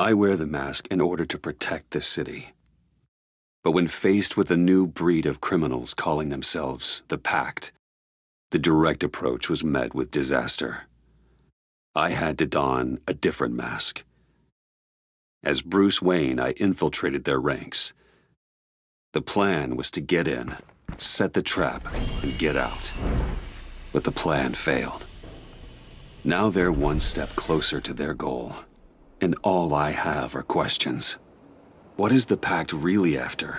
I wear the mask in order to protect this city. But when faced with a new breed of criminals calling themselves the Pact, the direct approach was met with disaster. I had to don a different mask. As Bruce Wayne, I infiltrated their ranks. The plan was to get in, set the trap, and get out. But the plan failed. Now they're one step closer to their goal, and all I have are questions. What is the Pact really after?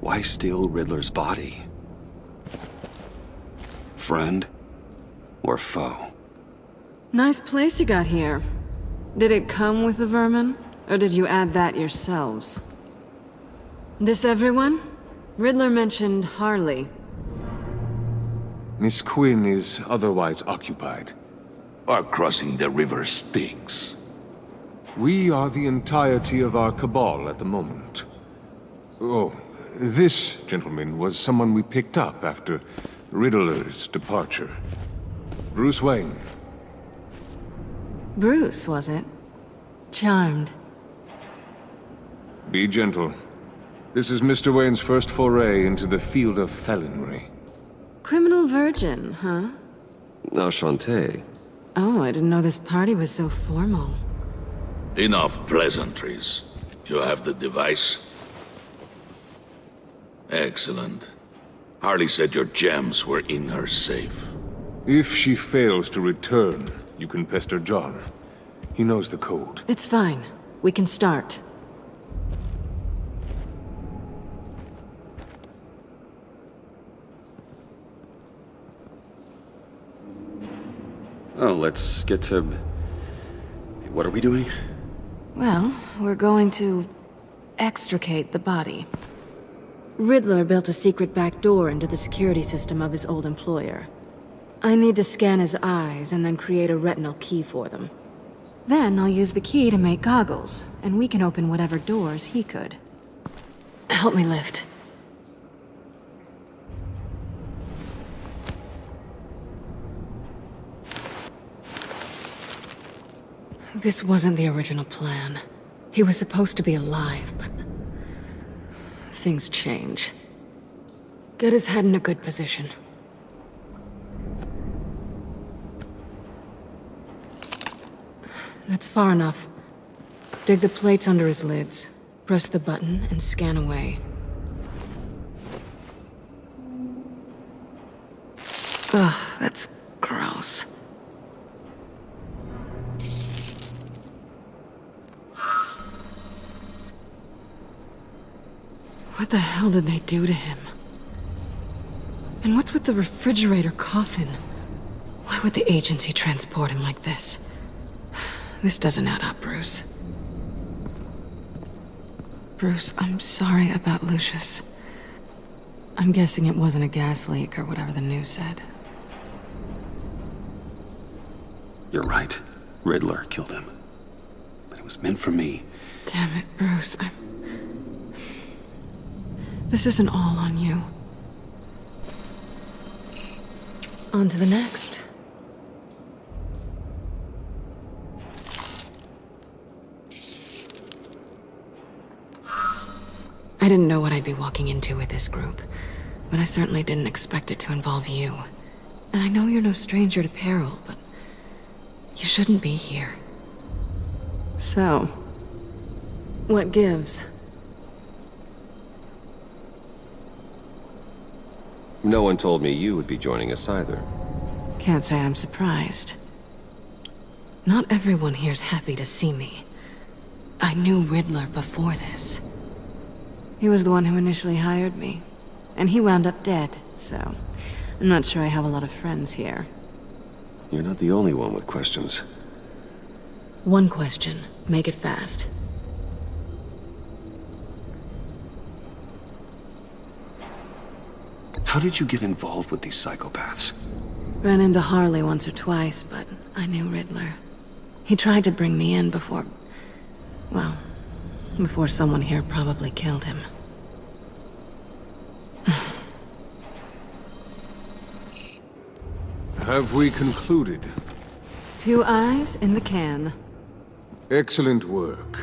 Why steal Riddler's body? Friend or foe? Nice place you got here. Did it come with the vermin, or did you add that yourselves? This everyone? Riddler mentioned Harley. Miss Quinn is otherwise occupied. Are crossing the river Styx. We are the entirety of our cabal at the moment. Oh, this gentleman was someone we picked up after Riddler's departure. Bruce Wayne. Bruce, was it? Charmed. Be gentle. This is Mr. Wayne's first foray into the field of felonry. Criminal virgin, huh? Enchanté. Oh, I didn't know this party was so formal. Enough pleasantries. You have the device? Excellent. Harley said your gems were in her safe. If she fails to return, you can pester John. He knows the code. It's fine. We can start. Oh, let's get to... What are we doing? Well, we're going to extricate the body. Riddler built a secret back door into the security system of his old employer. I need to scan his eyes and then create a retinal key for them. Then I'll use the key to make goggles, and we can open whatever doors he could. Help me lift. This wasn't the original plan. He was supposed to be alive, but... things change. Get his head in a good position. That's far enough. Dig the plates under his lids. Press the button and scan away. Ugh, that's gross. What the hell did they do to him? And what's with the refrigerator coffin? Why would the agency transport him like this? This doesn't add up, Bruce. Bruce, I'm sorry about Lucius. I'm guessing it wasn't a gas leak or whatever the news said. You're right. Riddler killed him. But it was meant for me. Damn it, Bruce. This isn't all on you. On to the next. I didn't know what I'd be walking into with this group, but I certainly didn't expect it to involve you. And I know you're no stranger to peril, but you shouldn't be here. So, what gives? No one told me you would be joining us either. Can't say I'm surprised. Not everyone here's happy to see me. I knew Riddler before this. He was the one who initially hired me. And he wound up dead, so... I'm not sure I have a lot of friends here. You're not the only one with questions. One question. Make it fast. How did you get involved with these psychopaths? Ran into Harley once or twice, but I knew Riddler. He tried to bring me in before... well, before someone here probably killed him. Have we concluded? 2 eyes in the can. Excellent work.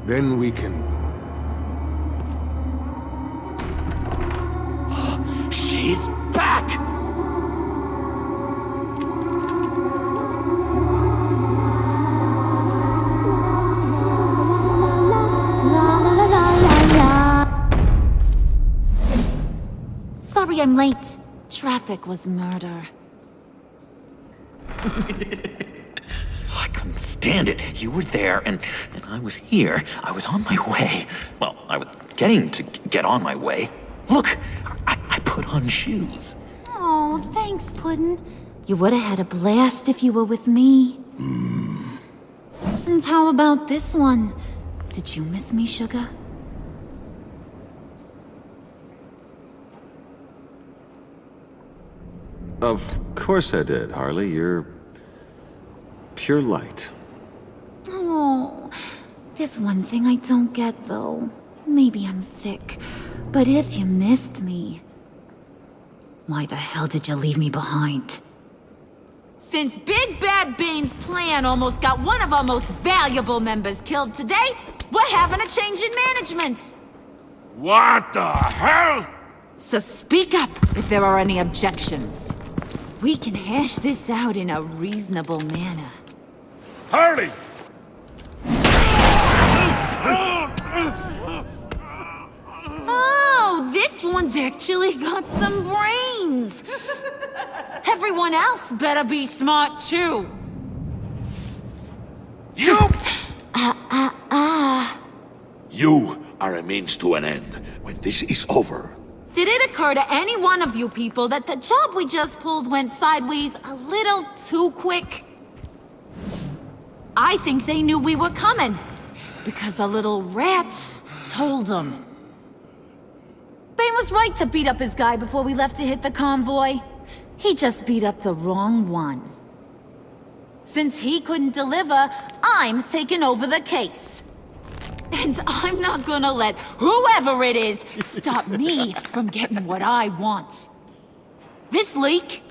Then we can... She's back! Sorry I'm late. Traffic was murder. I couldn't stand it. You were there, and I was here. I was on my way. Well, I was getting to get on my way. Look, I put on shoes. Oh, thanks, Puddin'. You would have had a blast if you were with me. And how about this one? Did you miss me, sugar? Of course I did, Harley. You're pure light. Oh, there's one thing I don't get, though. Maybe I'm thick, but if you missed me, why the hell did you leave me behind? Since Big Bad Bane's plan almost got one of our most valuable members killed today, we're having a change in management. What the hell? So speak up if there are any objections. We can hash this out in a reasonable manner. Harley! Oh, this one's actually got some brains. Everyone else better be smart too. You! You are a means to an end. When this is over, Did it occur to any one of you people that the job we just pulled went sideways a little too quick? I think they knew we were coming, because a little rat told them. Bane was right to beat up his guy before we left to hit the convoy. He just beat up the wrong one. Since he couldn't deliver, I'm taking over the case. And I'm not gonna let whoever it is stop me from getting what I want. This leak,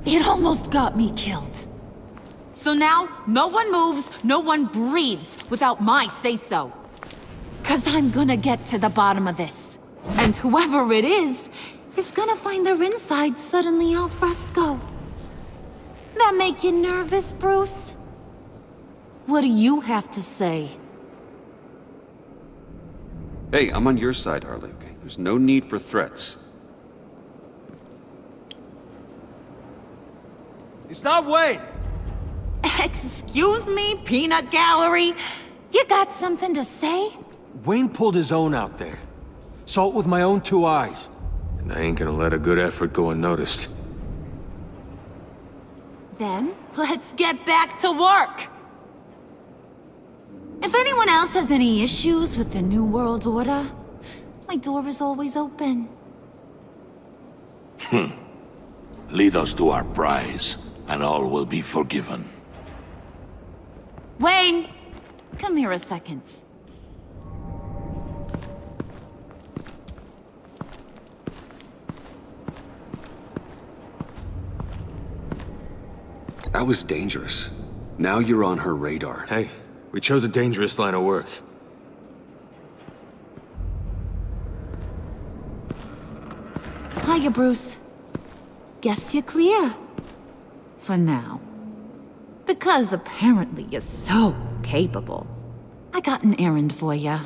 it almost got me killed. So now, no one moves, no one breathes without my say-so. 'Cause I'm gonna get to the bottom of this. And whoever it is gonna find their insides suddenly al fresco. That make you nervous, Bruce? What do you have to say? Hey, I'm on your side, Harley, okay? There's no need for threats. It's not Wayne! Excuse me, Peanut Gallery? You got something to say? Wayne pulled his own out there. Saw it with my own two eyes. And I ain't gonna let a good effort go unnoticed. Then, let's get back to work. If anyone else has any issues with the New World Order, my door is always open. lead us to our prize, and all will be forgiven. Wayne, come here a second. That was dangerous. Now you're on her radar. Hey, we chose a dangerous line of work. Hiya, Bruce. Guess you're clear. For now. Because apparently you're so capable. I got an errand for ya.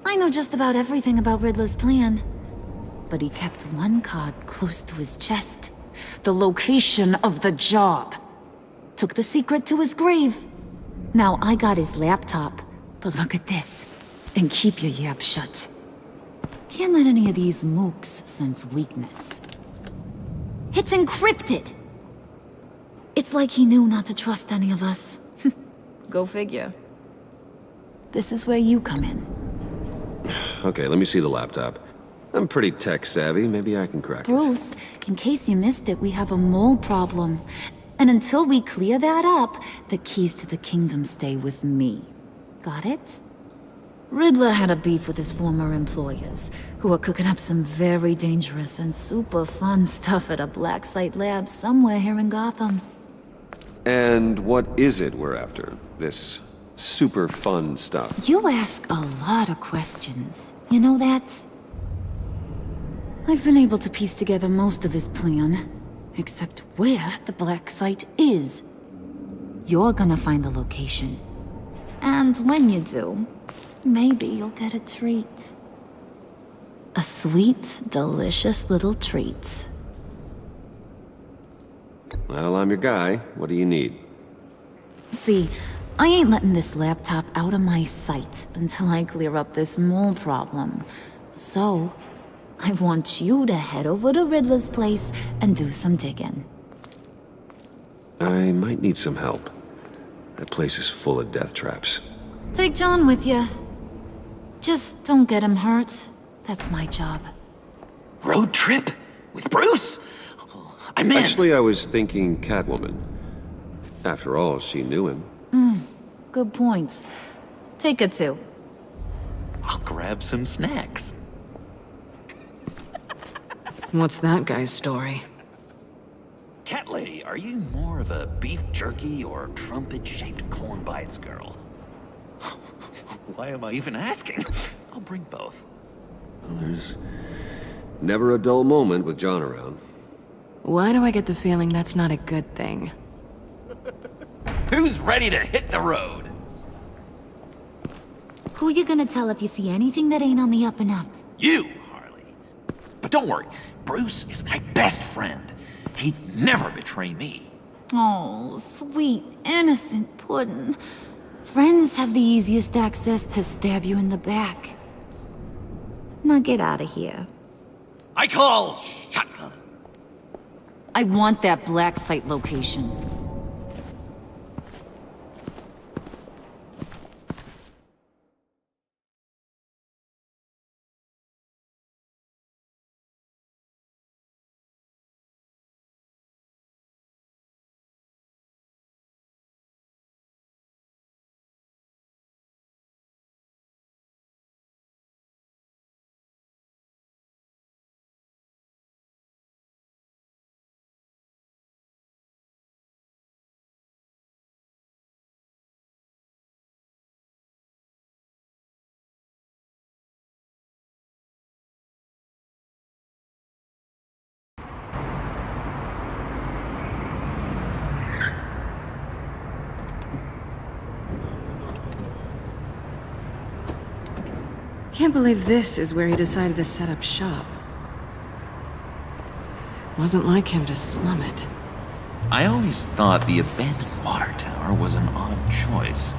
I know just about everything about Riddler's plan. But he kept one card close to his chest. The location of the job. Took the secret to his grave. Now I got his laptop. But look at this. And keep your yap shut. Can't let any of these mooks sense weakness. It's encrypted! It's like he knew not to trust any of us. Go figure. This is where you come in. Okay, let me see the laptop. I'm pretty tech savvy. Maybe I can crack it. Bruce, in case you missed it, we have a mole problem. And until we clear that up, the keys to the kingdom stay with me. Got it? Riddler had a beef with his former employers, who were cooking up some very dangerous and super fun stuff at a black site lab somewhere here in Gotham. And what is it we're after? This super fun stuff. You ask a lot of questions. You know that? I've been able to piece together most of his plan, except where the black site is. You're gonna find the location. And when you do, maybe you'll get a treat. A sweet, delicious little treat. Well, I'm your guy. What do you need? See, I ain't letting this laptop out of my sight until I clear up this mole problem. So, I want you to head over to Riddler's place and do some digging. I might need some help. That place is full of death traps. Take John with you. Just don't get him hurt. That's my job. Road trip? With Bruce? I'm in. Actually, I was thinking Catwoman. After all, she knew him. Good points. Take it too. I'll grab some snacks. What's that guy's story? Cat lady, are you more of a beef jerky or trumpet-shaped corn bites girl? Why am I even asking? I'll bring both. Well, there's never a dull moment with John around. Why do I get the feeling that's not a good thing? Who's ready to hit the road? Who you gonna tell if you see anything that ain't on the up and up? You, Harley. But don't worry, Bruce is my best friend. He'd never betray me. Oh, sweet, innocent Puddin'. Friends have the easiest access to stab you in the back. Now get out of here. I call shotgun. I want that black site location. Can't believe this is where he decided to set up shop. Wasn't like him to slum it. I always thought the abandoned water tower was an odd choice.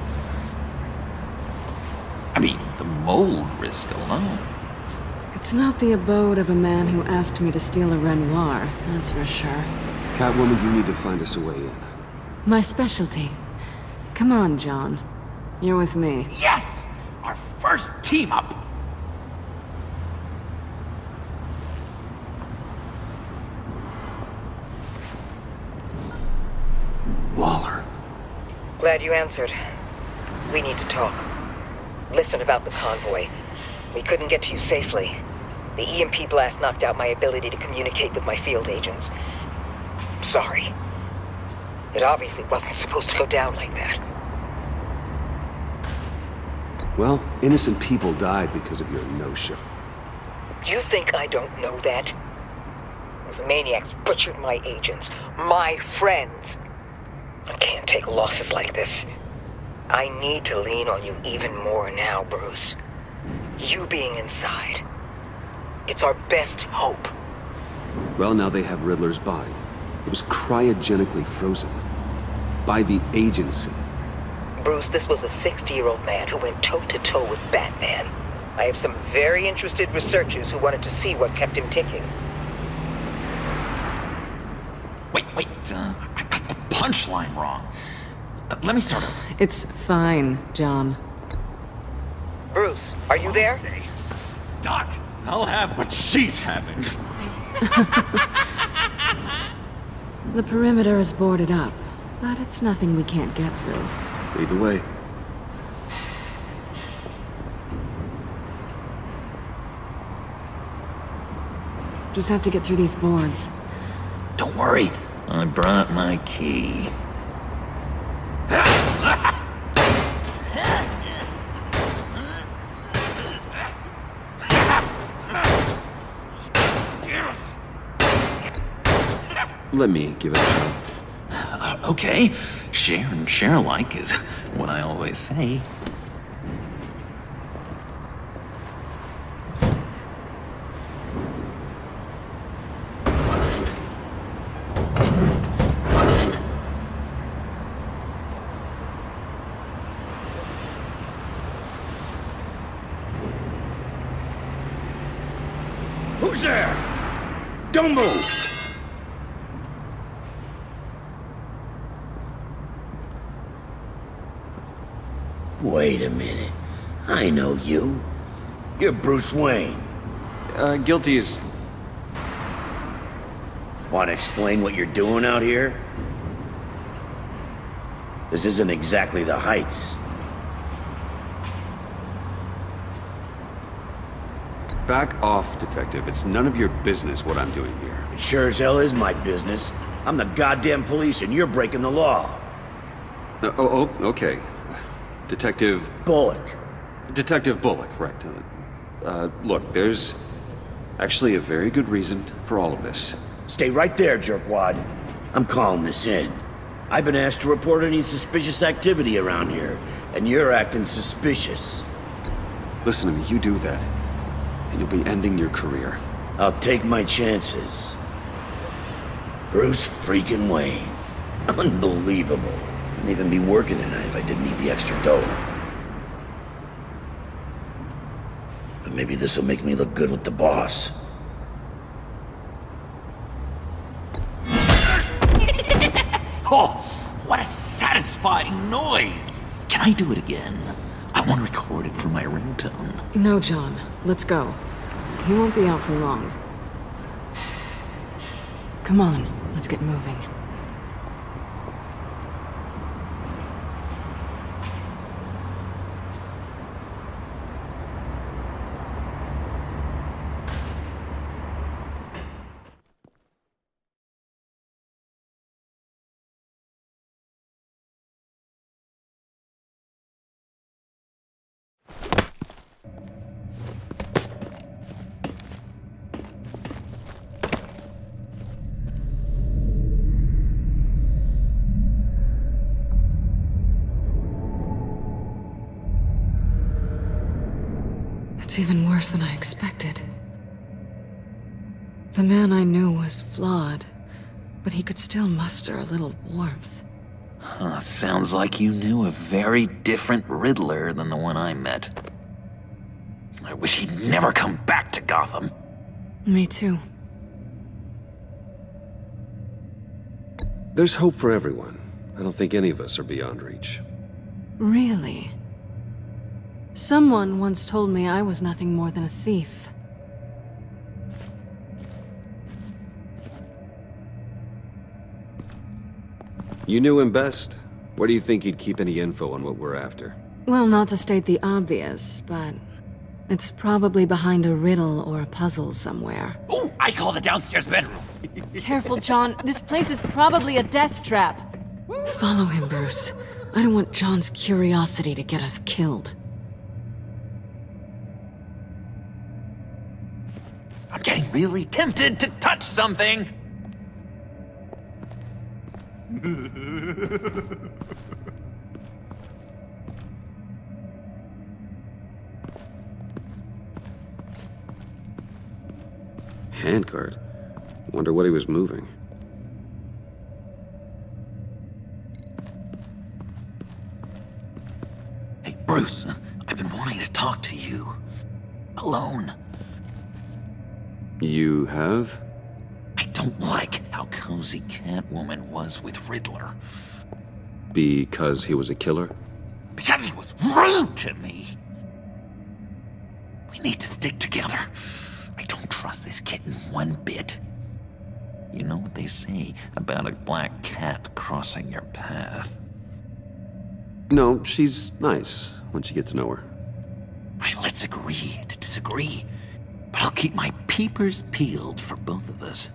I mean, the mold risk alone. It's not the abode of a man who asked me to steal a Renoir, that's for sure. Catwoman, you need to find us a way in. My specialty. Come on, John. You're with me. Yes! Our first team up! Waller. Glad you answered. We need to talk. Listen about the convoy. We couldn't get to you safely. The EMP blast knocked out my ability to communicate with my field agents. Sorry. It obviously wasn't supposed to go down like that. Well, innocent people died because of your no-show. You think I don't know that? Those maniacs butchered my agents, my friends. I can't take losses like this. I need to lean on you even more now, Bruce. You being inside. It's our best hope. Well, now they have Riddler's body. It was cryogenically frozen. By the agency. Bruce, this was a 60-year-old man who went toe-to-toe with Batman. I have some very interested researchers who wanted to see what kept him ticking. Wait, I got the punchline wrong. Let me start over. It's fine, John. Bruce, are you there? Say, Doc, I'll have what she's having. The perimeter is boarded up, but it's nothing we can't get through. Lead the way. Just have to get through these boards. Don't worry, I brought my key. Let me give it a shot. Okay, share and share alike is what I always say. Who's there? Don't move! Wait a minute. I know you. You're Bruce Wayne. Guilty as... Want to explain what you're doing out here? This isn't exactly the Heights. Back off, Detective. It's none of your business what I'm doing here. It sure as hell is my business. I'm the goddamn police and you're breaking the law. Okay. Detective... Bullock. Detective Bullock, right. Look, there's actually a very good reason for all of this. Stay right there, jerkwad. I'm calling this in. I've been asked to report any suspicious activity around here, and you're acting suspicious. Listen to me, you do that, and you'll be ending your career. I'll take my chances. Bruce freaking Wayne. Unbelievable. Wouldn't even be working tonight if I didn't need the extra dough. But maybe this'll make me look good with the boss. Oh, what a satisfying noise! Can I do it again? I want to record it for my ringtone. No, John. Let's go. He won't be out for long. Come on, let's get moving. It's even worse than I expected. The man I knew was flawed, but he could still muster a little warmth. Sounds like you knew a very different Riddler than the one I met. I wish he'd never come back to Gotham. Me too. There's hope for everyone. I don't think any of us are beyond reach. Really? Someone once told me I was nothing more than a thief. You knew him best. Where do you think he'd keep any info on what we're after? Well, not to state the obvious, but it's probably behind a riddle or a puzzle somewhere. Oh, I call the downstairs bedroom. Careful, John. This place is probably a death trap. Follow him, Bruce. I don't want John's curiosity to get us killed. I'm getting really tempted to touch something. Handcart? Wonder what he was moving. Hey, Bruce, I've been wanting to talk to you. Alone. You have? I don't like how cozy Catwoman was with Riddler. Because he was a killer? Because he was rude to me. We need to stick together. I don't trust this kitten one bit. You know what they say about a black cat crossing your path? No, she's nice once you get to know her. Right, let's agree to disagree. But I'll keep my peepers peeled for both of us.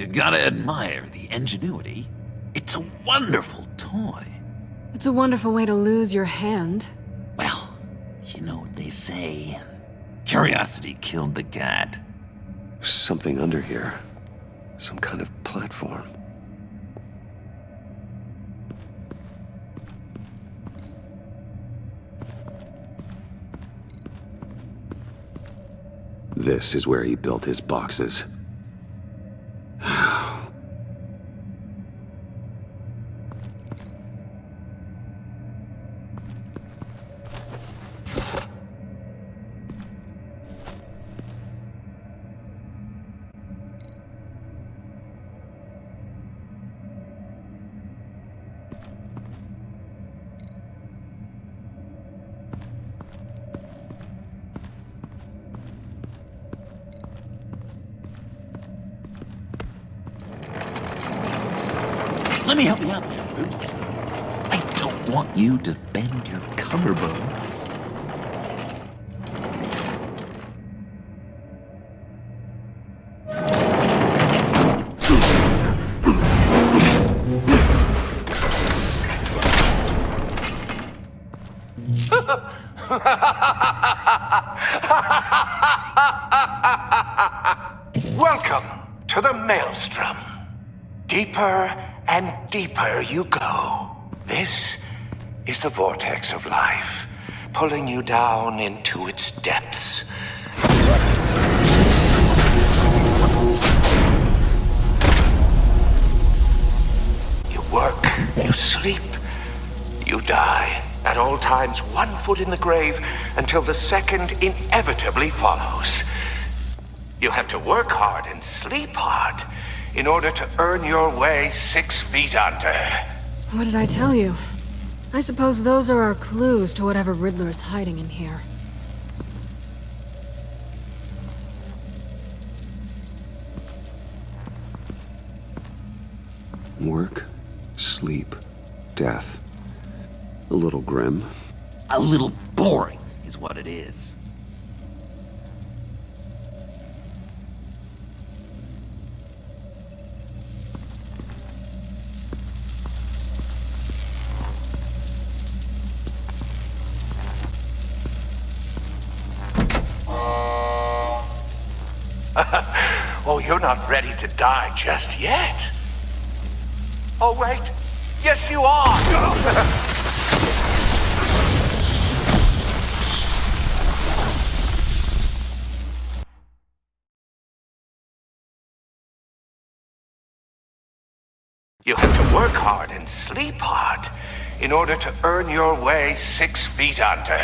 You gotta admire the ingenuity. It's a wonderful toy. It's a wonderful way to lose your hand. Well, you know what they say. Curiosity killed the cat. There's something under here. Some kind of platform. This is where he built his boxes. Let me help you out there, Bruce. I don't want you to bend your collarbone. Welcome to the Maelstrom. Deeper and deeper you go. This is the vortex of life, pulling you down into its depths. You work, you sleep, you die. At all times, 1 foot in the grave until the second inevitably follows. You have to work hard and sleep hard in order to earn your way 6 feet under. What did I tell you? I suppose those are our clues to whatever Riddler is hiding in here. Work, sleep, death. A little grim. A little boring is what it is. Oh, you're not ready to die just yet. Oh, wait. Yes, you are. You have to work hard and sleep hard in order to earn your way 6 feet under.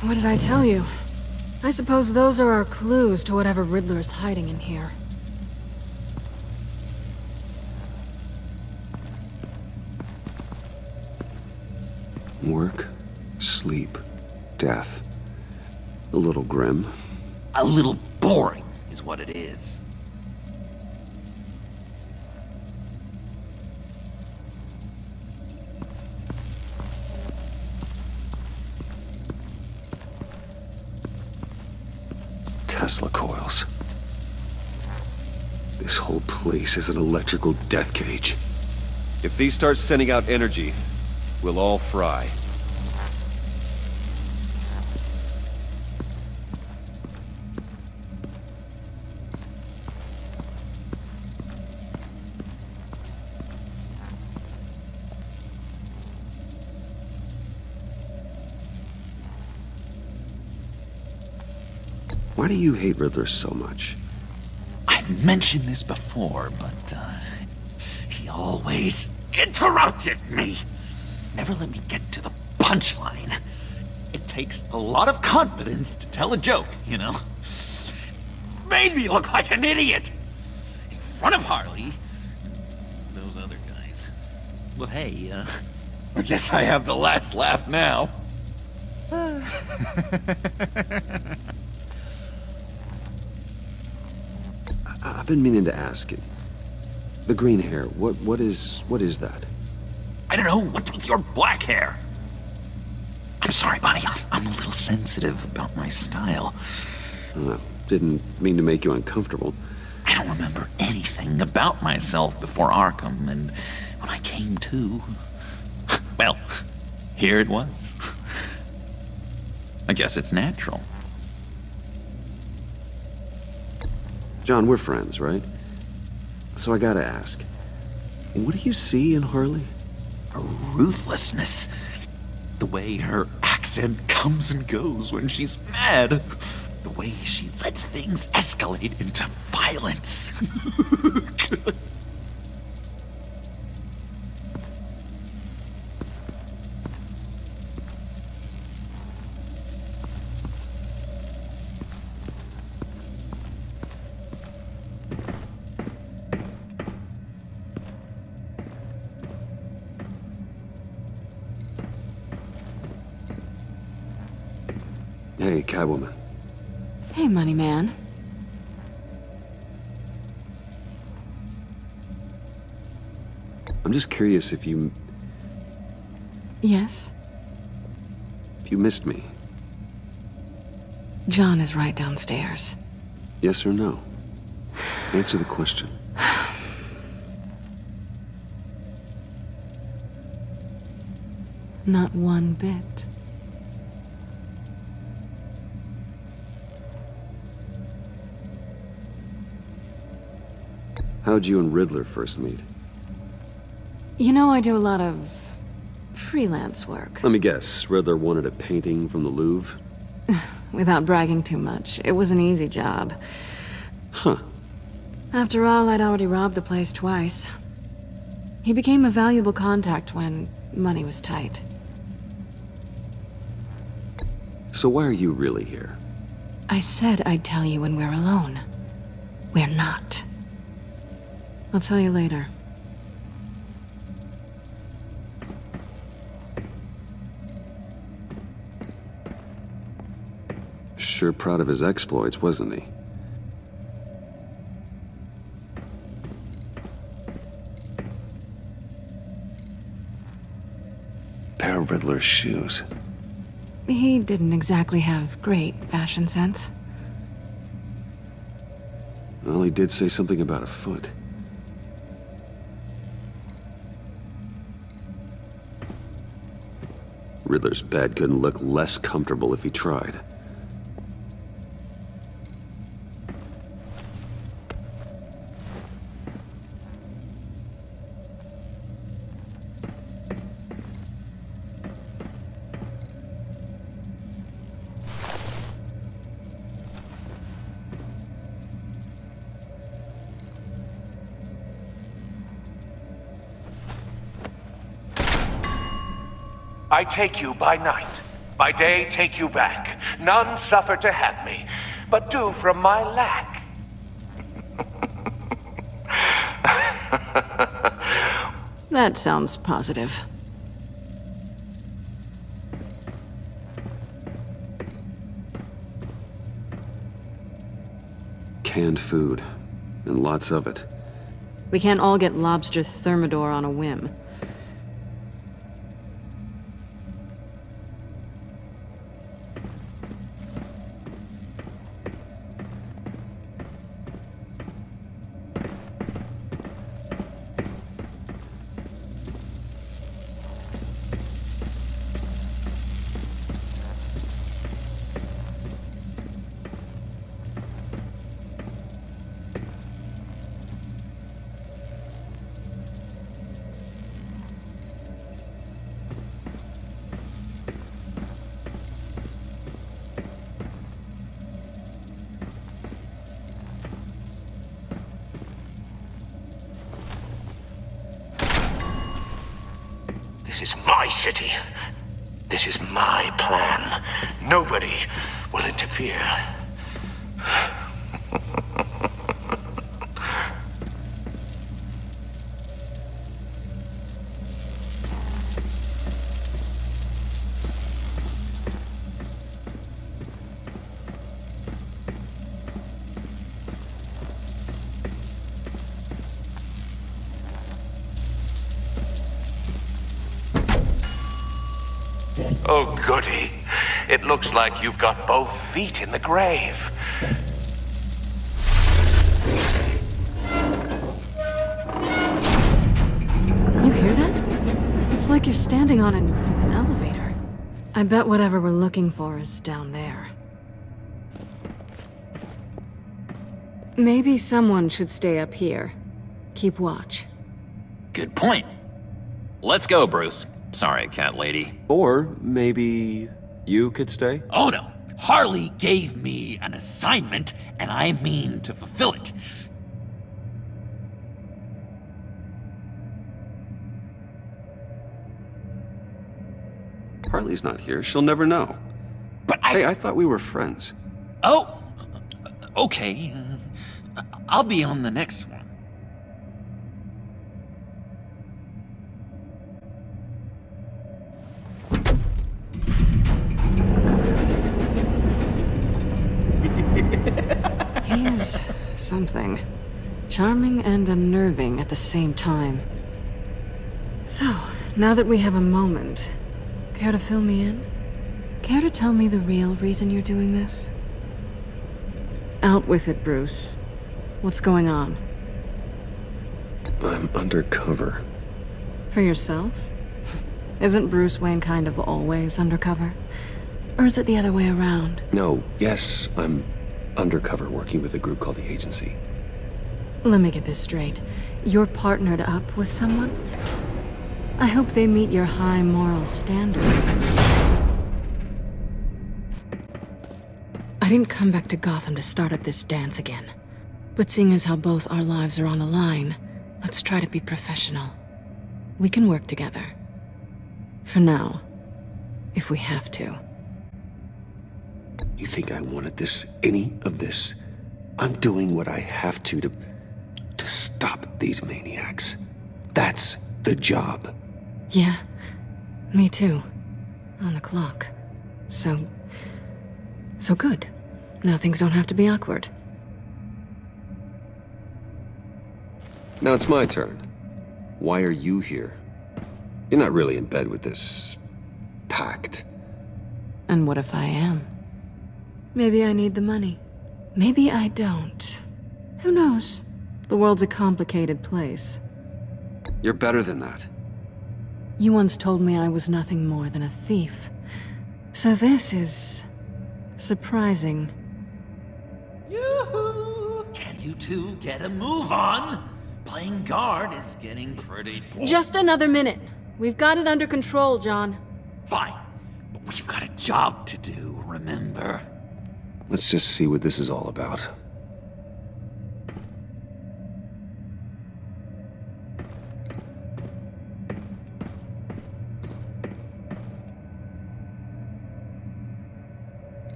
What did I tell you? I suppose those are our clues to whatever Riddler is hiding in here. Work, sleep, death. A little grim. A little boring is what it is. Tesla coils. This whole place is an electrical death cage. If these start sending out energy, we'll all fry. Why do you hate Riddler so much? I've mentioned this before, but he always interrupted me. Never let me get to the punchline. It takes a lot of confidence to tell a joke, you know? Made me look like an idiot! In front of Harley and those other guys. Well, hey, I guess I have the last laugh now. I've been meaning to ask you. The green hair, what is that? I don't know, what's with your black hair? I'm sorry, buddy, I'm a little sensitive about my style. Didn't mean to make you uncomfortable. I don't remember anything about myself before Arkham, and when I came to, well, here it was. I guess it's natural. John, we're friends, right? So I gotta ask, what do you see in Harley? Her ruthlessness. The way her accent comes and goes when she's mad. The way she lets things escalate into violence. Hey, Catwoman. Hey, Money Man. I'm just curious if you Yes? missed me. John is right downstairs. Yes or no? Answer the question. Not one bit. How'd you and Riddler first meet? You know, I do a lot of freelance work. Let me guess, Riddler wanted a painting from the Louvre? Without bragging too much, it was an easy job. Huh. After all, I'd already robbed the place twice. He became a valuable contact when money was tight. So why are you really here? I said I'd tell you when we're alone. We're not. I'll tell you later. Sure proud of his exploits, wasn't he? Pair of Riddler's shoes. He didn't exactly have great fashion sense. Well, he did say something about a foot. Riddler's bed couldn't look less comfortable if he tried. I take you by night, by day take you back. None suffer to have me, but do from my lack. That sounds positive. Canned food, and lots of it. We can't all get lobster thermidor on a whim. This is my city. This is my plan. Nobody will interfere. Oh, goody. It looks like you've got both feet in the grave. It's like you're standing on an elevator. I bet whatever we're looking for is down there. Maybe someone should stay up here. Keep watch. Good point. Let's go, Bruce. Sorry, cat lady. Or maybe you could stay? Oh no! Harley gave me an assignment, and I mean to fulfill it. Harley's not here. She'll never know. But Hey, I thought we were friends. Oh! Okay. I'll be on the next one. He's something. Charming and unnerving at the same time. So, now that we have a moment, care to fill me in? Care to tell me the real reason you're doing this? Out with it, Bruce. What's going on? I'm undercover. For yourself? Isn't Bruce Wayne kind of always undercover? Or is it the other way around? No, yes, I'm undercover working with a group called the Agency. Let me get this straight. You're partnered up with someone? I hope they meet your high moral standard. I didn't come back to Gotham to start up this dance again. But seeing as how both our lives are on the line, let's try to be professional. We can work together. For now. If we have to. You think I wanted this? Any of this? I'm doing what I have to stop these maniacs. That's the job. Yeah. Me too. On the clock. So good. Now things don't have to be awkward. Now it's my turn. Why are you here? You're not really in bed with this pact. And what if I am? Maybe I need the money. Maybe I don't. Who knows? The world's a complicated place. You're better than that. You once told me I was nothing more than a thief. So this is surprising. Yoo-hoo! Can you two get a move on? Playing guard is getting pretty boring. Just another minute. We've got it under control, John. Fine, but we've got a job to do, remember? Let's just see what this is all about.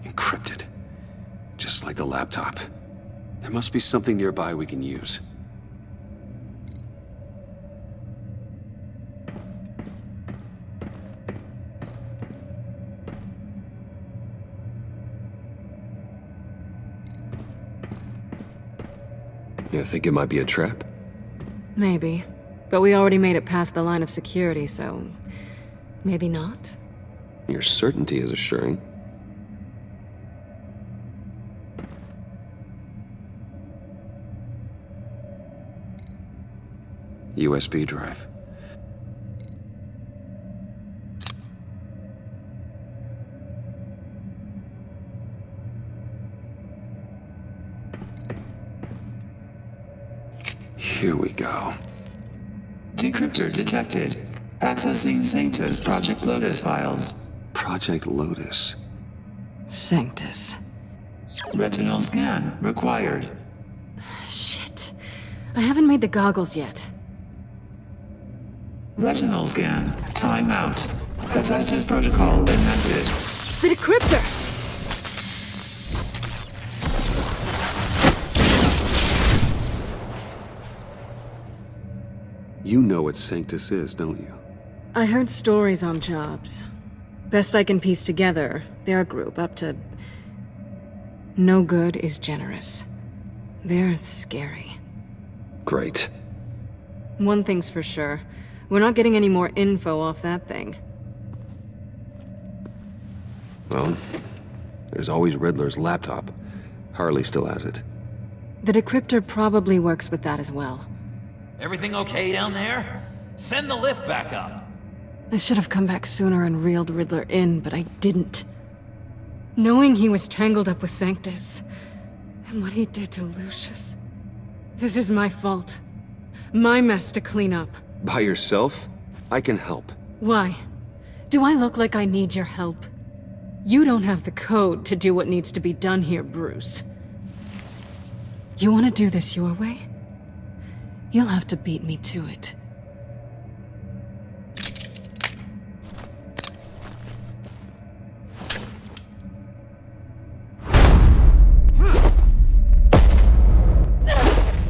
Encrypted. Just like the laptop. There must be something nearby we can use. You think it might be a trap? Maybe. But we already made it past the line of security, so... maybe not? Your certainty is assuring. USB drive. Here we go. Decryptor detected. Accessing Sanctus Project Lotus files. Project Lotus. Sanctus. Retinal scan required. Shit. I haven't made the goggles yet. Retinal scan. Timeout. Hephaestus protocol enacted. The decryptor! You know what Sanctus is, don't you? I heard stories on jobs. Best I can piece together, their group up to... no good is generous. They're scary. Great. One thing's for sure. We're not getting any more info off that thing. Well, there's always Riddler's laptop. Harley still has it. The decryptor probably works with that as well. Everything okay down there? Send the lift back up. I should have come back sooner and reeled Riddler in, but I didn't. Knowing he was tangled up with Sanctus, and what he did to Lucius. This is my fault. My mess to clean up. By yourself? I can help. Why? Do I look like I need your help? You don't have the code to do what needs to be done here, Bruce. You want to do this your way? You'll have to beat me to it.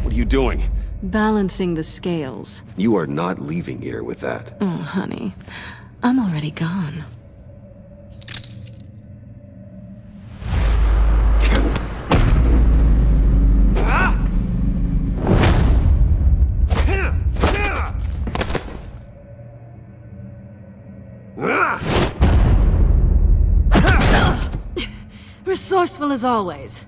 What are you doing? Balancing the scales. You are not leaving here with that. Oh, honey. I'm already gone. Resourceful as always.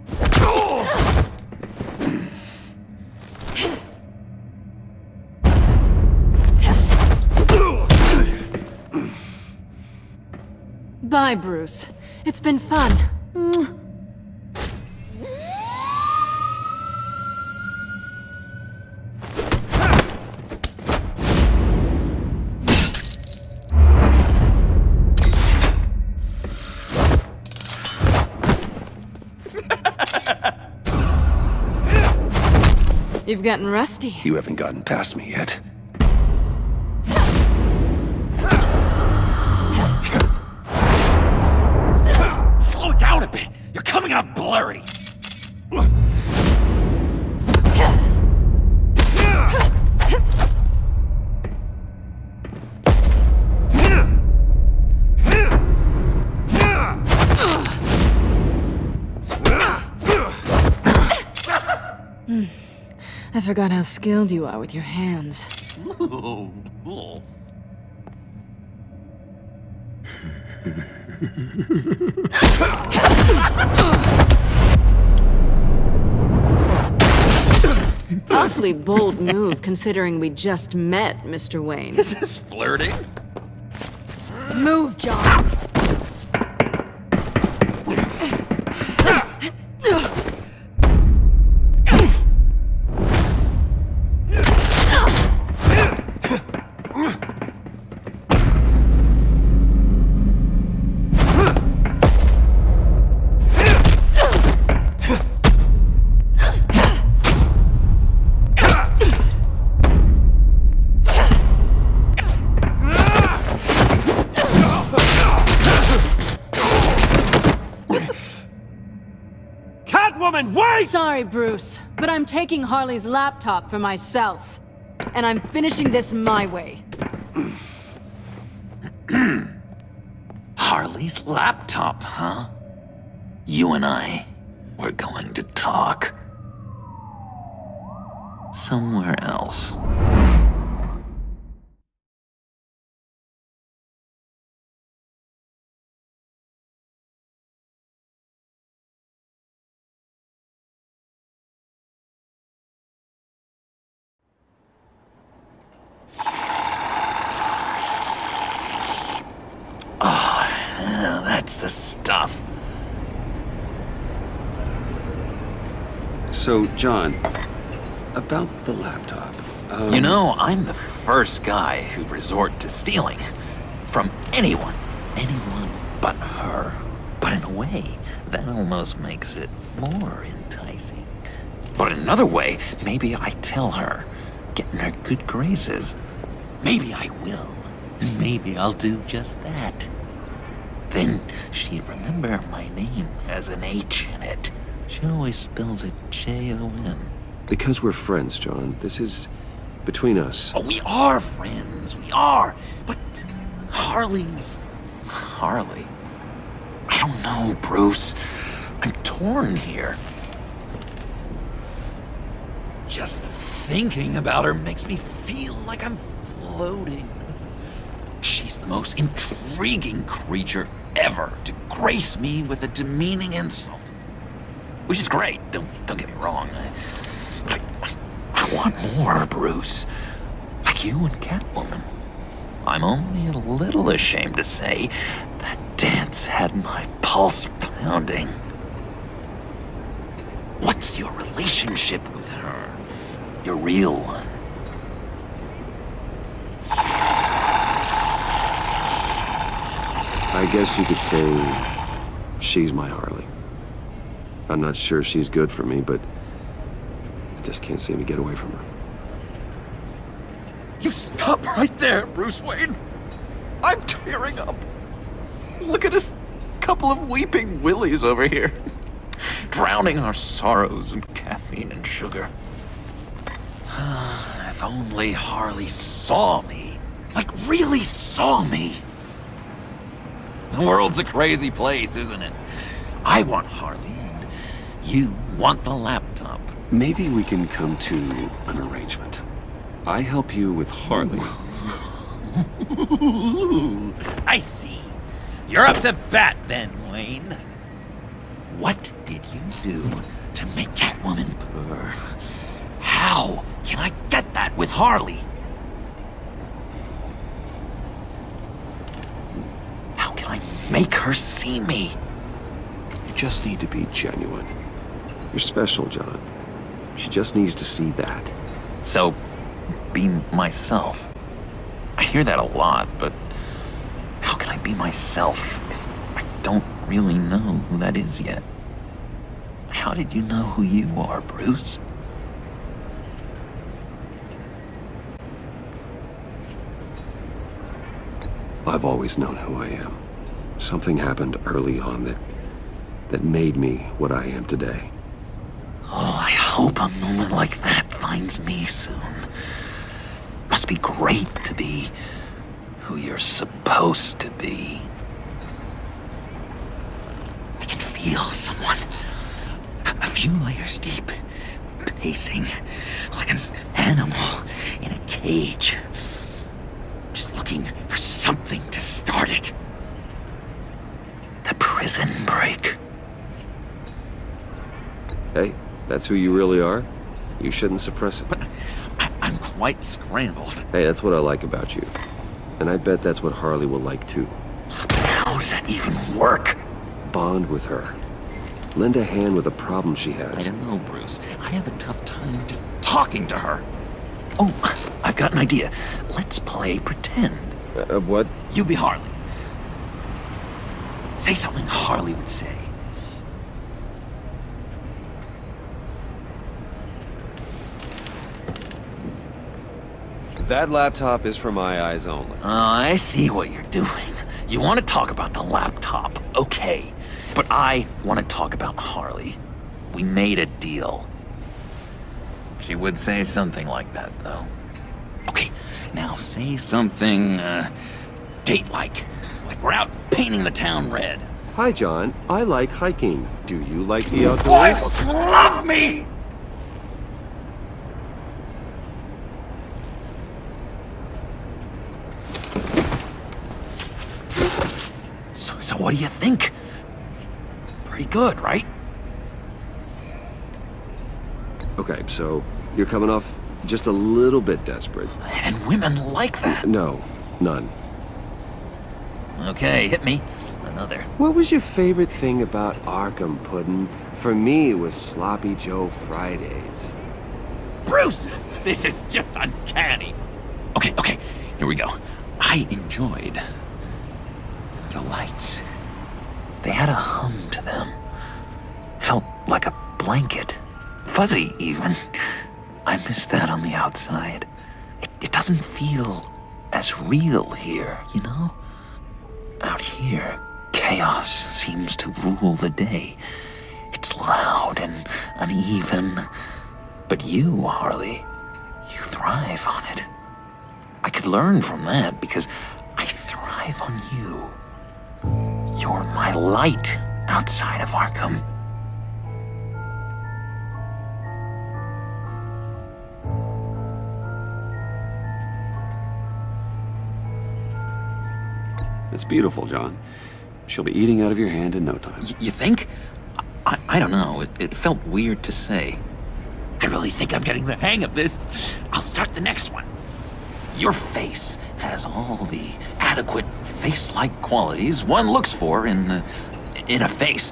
Bye, Bruce. It's been fun. You've gotten rusty. You haven't gotten past me yet. Slow it down a bit. You're coming out blurry. I forgot how skilled you are with your hands. Awfully bold move, considering we just met, Mr. Wayne. Is this flirting? Move, John! Sorry, Bruce, but I'm taking Harley's laptop for myself. And I'm finishing this my way. Harley's laptop, huh? You and I, we're going to talk. Somewhere else. That's the stuff. So, John, about the laptop. You know, I'm the first guy who'd resort to stealing. From anyone. Anyone but her. But in a way, that almost makes it more enticing. But in another way, maybe I tell her, get in her good graces. Maybe I will. And maybe I'll do just that. Then she'd remember my name has an H in it. She always spells it Jon. Because we're friends, John. This is between us. Oh, we are friends. We are. But Harley's... Harley? I don't know, Bruce. I'm torn here. Just thinking about her makes me feel like I'm floating. She's the most intriguing creature ever to grace me with a demeaning insult. Which is great, don't get me wrong. I want more, Bruce. Like you and Catwoman. I'm only a little ashamed to say that dance had my pulse pounding. What's your relationship with her? Your real one? I guess you could say she's my Harley. I'm not sure she's good for me, but I just can't seem to get away from her. You stop right there, Bruce Wayne. I'm tearing up. Look at us, couple of weeping willies over here, drowning our sorrows in caffeine and sugar. If only Harley saw me. Like, really saw me. The world's a crazy place, isn't it? I want Harley, and you want the laptop. Maybe we can come to an arrangement. I help you with Harley. I see. You're up to bat then, Wayne. What did you do to make Catwoman purr? How can I get that with Harley? How can I make her see me? You just need to be genuine. You're special, John. She just needs to see that. So, be myself. I hear that a lot, but how can I be myself if I don't really know who that is yet? How did you know who you are, Bruce? I've always known who I am. Something happened early on that made me what I am today. Oh, I hope a moment like that finds me soon. Must be great to be who you're supposed to be. I can feel someone a few layers deep, pacing like an animal in a cage. Just looking for something to start it. The prison break. Hey, that's who you really are? You shouldn't suppress it. But I'm quite scrambled. Hey, that's what I like about you. And I bet that's what Harley will like too. How does that even work? Bond with her. Lend a hand with a problem she I has. don't know, Bruce. I have a tough time just talking to her. Oh, I've got an idea. Let's play pretend. What? You be Harley. Say something Harley would say. That laptop is for my eyes only. I see what you're doing. You want to talk about the laptop, okay. But I want to talk about Harley. We made a deal. She would say something like that, though. Okay, now say something, date-like. Like we're out painting the town red. Hi, John. I like hiking. Do you like the outdoors? Boys, love me! So what do you think? Pretty good, right? Okay, so you're coming off just a little bit desperate. And women like that. No, none. Okay, hit me. Another. What was your favorite thing about Arkham, Puddin'? For me, it was Sloppy Joe Fridays. Bruce! This is just uncanny. Okay, here we go. I enjoyed the lights. They had a hum to them. Felt like a blanket. Fuzzy, even. I miss that on the outside. It doesn't feel as real here, you know? Out here, chaos seems to rule the day. It's loud and uneven. But you, Harley, you thrive on it. I could learn from that because I thrive on you. You're my light outside of Arkham. It's beautiful, John. She'll be eating out of your hand in no time. You think? I don't know. It felt weird to say. I really think I'm getting the hang of this. I'll start the next one. Your face has all the adequate face-like qualities one looks for in a face.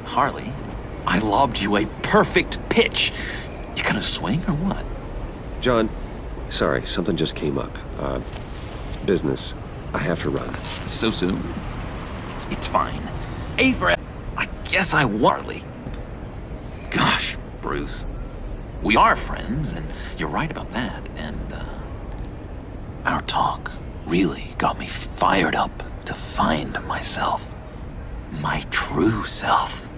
Harley, I lobbed you a perfect pitch. You gonna swing or what? John, sorry, something just came up. It's business. I have to run. So soon? It's fine. A for I guess I Harley. Gosh, Bruce. We are friends, and you're right about that, and, our talk really got me fired up to find myself. My true self.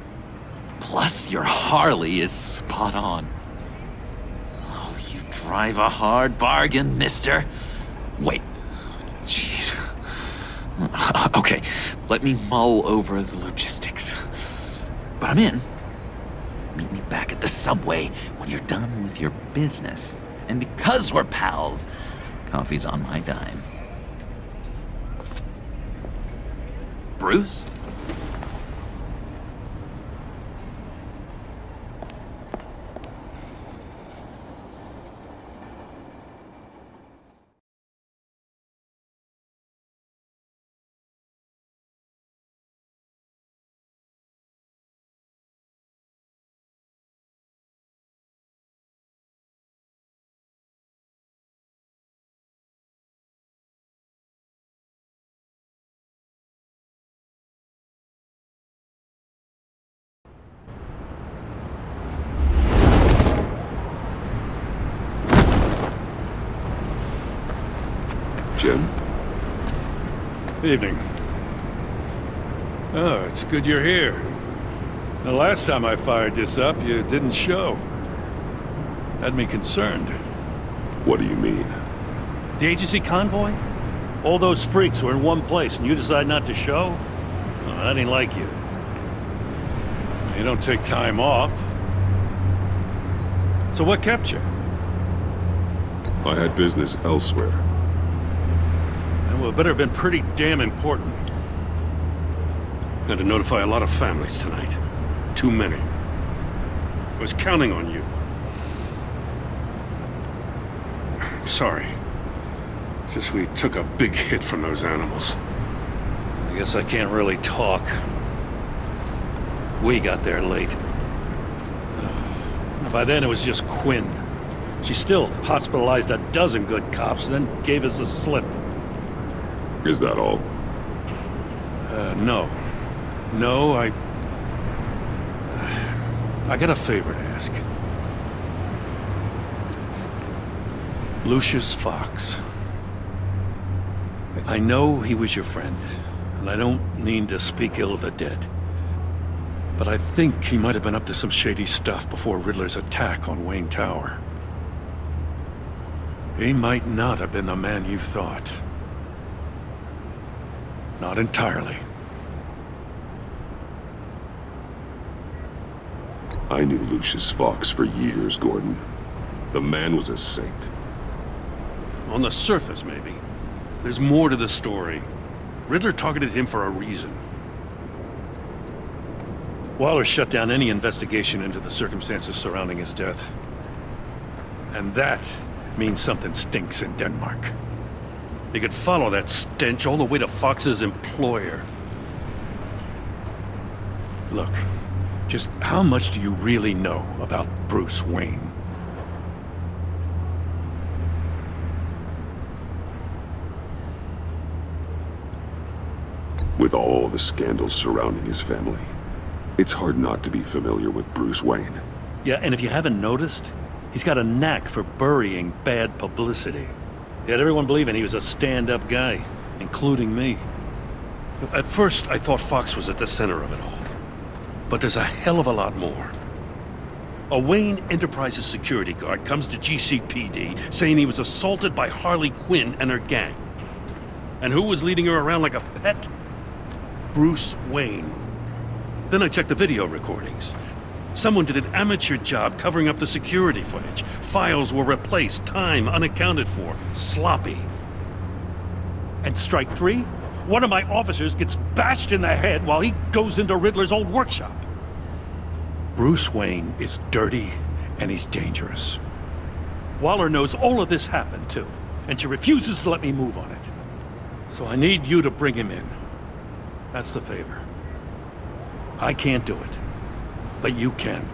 Plus, your Harley is spot on. Oh, you drive a hard bargain, mister. Wait. Jeez. Okay, let me mull over the logistics. But I'm in. Meet me back at the subway when you're done with your business. And because we're pals, coffee's on my dime. Bruce? Jim? Evening. Oh, it's good you're here. The last time I fired this up, you didn't show. Had me concerned. What do you mean? The agency convoy? All those freaks were in one place and you decide not to show? Oh, that ain't like you. You don't take time off. So what kept you? I had business elsewhere. Well, it better have been pretty damn important. Had to notify a lot of families tonight. Too many. I was counting on you. Sorry. It's just we took a big hit from those animals. I guess I can't really talk. We got there late. By then it was just Quinn. She still hospitalized a dozen good cops, then gave us the slip. Is that all? No. No, I got a favor to ask. Lucius Fox. I know he was your friend, and I don't mean to speak ill of the dead. But I think he might have been up to some shady stuff before Riddler's attack on Wayne Tower. He might not have been the man you thought. Not entirely. I knew Lucius Fox for years, Gordon. The man was a saint. On the surface, maybe. There's more to the story. Riddler targeted him for a reason. Waller shut down any investigation into the circumstances surrounding his death. And that means something stinks in Denmark. They could follow that stench all the way to Fox's employer. Look, just how much do you really know about Bruce Wayne? With all the scandals surrounding his family, it's hard not to be familiar with Bruce Wayne. Yeah, and if you haven't noticed, he's got a knack for burying bad publicity. He had everyone believing he was a stand-up guy, including me. At first, I thought Fox was at the center of it all. But there's a hell of a lot more. A Wayne Enterprises security guard comes to GCPD saying he was assaulted by Harley Quinn and her gang. And who was leading her around like a pet? Bruce Wayne. Then I checked the video recordings. Someone did an amateur job covering up the security footage. Files were replaced, time unaccounted for, sloppy. And strike three? one of my officers gets bashed in the head while he goes into Riddler's old workshop. Bruce Wayne is dirty and he's dangerous. Waller knows all of this happened too, and she refuses to let me move on it. So I need you to bring him in. That's the favor. I can't do it, but you can.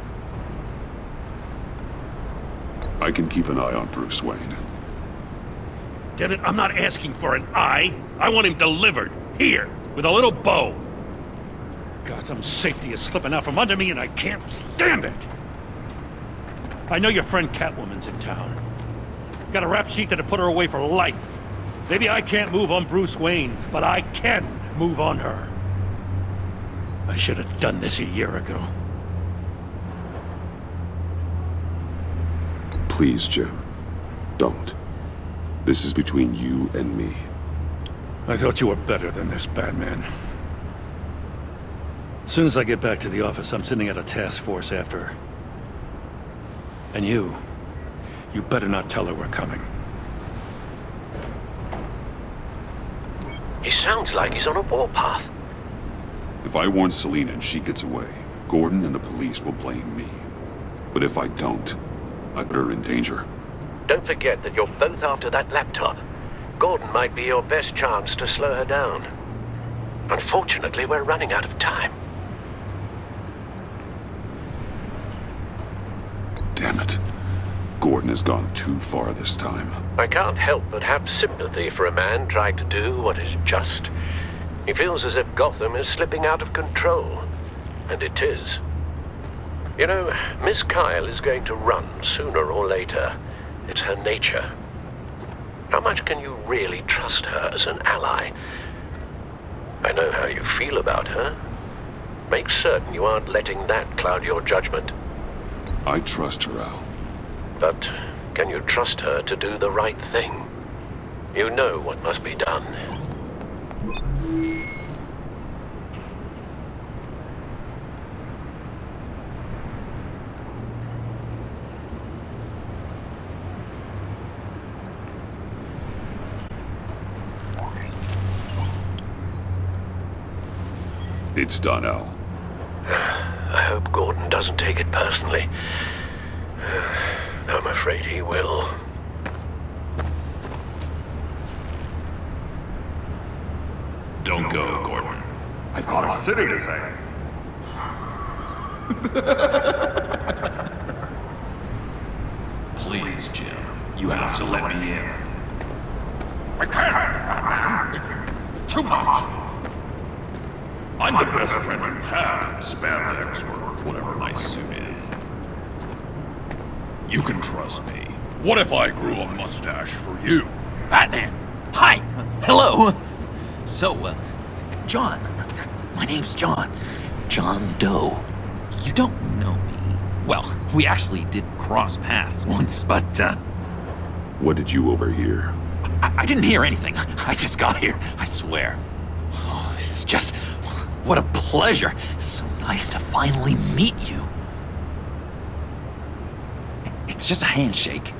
I can keep an eye on Bruce Wayne. Damn it, I'm not asking for an eye. I want him delivered, here, with a little bow. Gotham's safety is slipping out from under me and I can't stand it. I know your friend Catwoman's in town. Got a rap sheet that'll put her away for life. Maybe I can't move on Bruce Wayne, but I can move on her. I should have done this a year ago. Please, Jim. Don't. This is between you and me. I thought you were better than this, Batman. As soon as I get back to the office, I'm sending out a task force after her. And you better not tell her we're coming. He sounds like he's on a warpath. If I warn Selina and she gets away, Gordon and the police will blame me. But if I don't, I put her in danger. Don't forget that you're both after that laptop. Gordon might be your best chance to slow her down. Unfortunately, we're running out of time. Damn it. Gordon has gone too far this time. I can't help but have sympathy for a man trying to do what is just. He feels as if Gotham is slipping out of control. And it is. You know, Miss Kyle is going to run sooner or later. It's her nature. How much can you really trust her as an ally? I know how you feel about her. Make certain you aren't letting that cloud your judgment. I trust her, Al. But can you trust her to do the right thing? You know what must be done. It's done, Al. I hope Gordon doesn't take it personally. I'm afraid he will. Don't go, Gordon. I've got a city to save. Please, Jim. You have to let me in. I can't! It's too much. I'm the best friend you have in spandex or whatever my suit is. You can trust me. What if I grew a mustache for you? Batman! Hi! Hello! So, John. My name's John. John Doe. You don't know me. Well, we actually did cross paths once, but, What did you overhear? I didn't hear anything. I just got here, I swear. Oh, this is just... What a pleasure. It's so nice to finally meet you. It's just a handshake.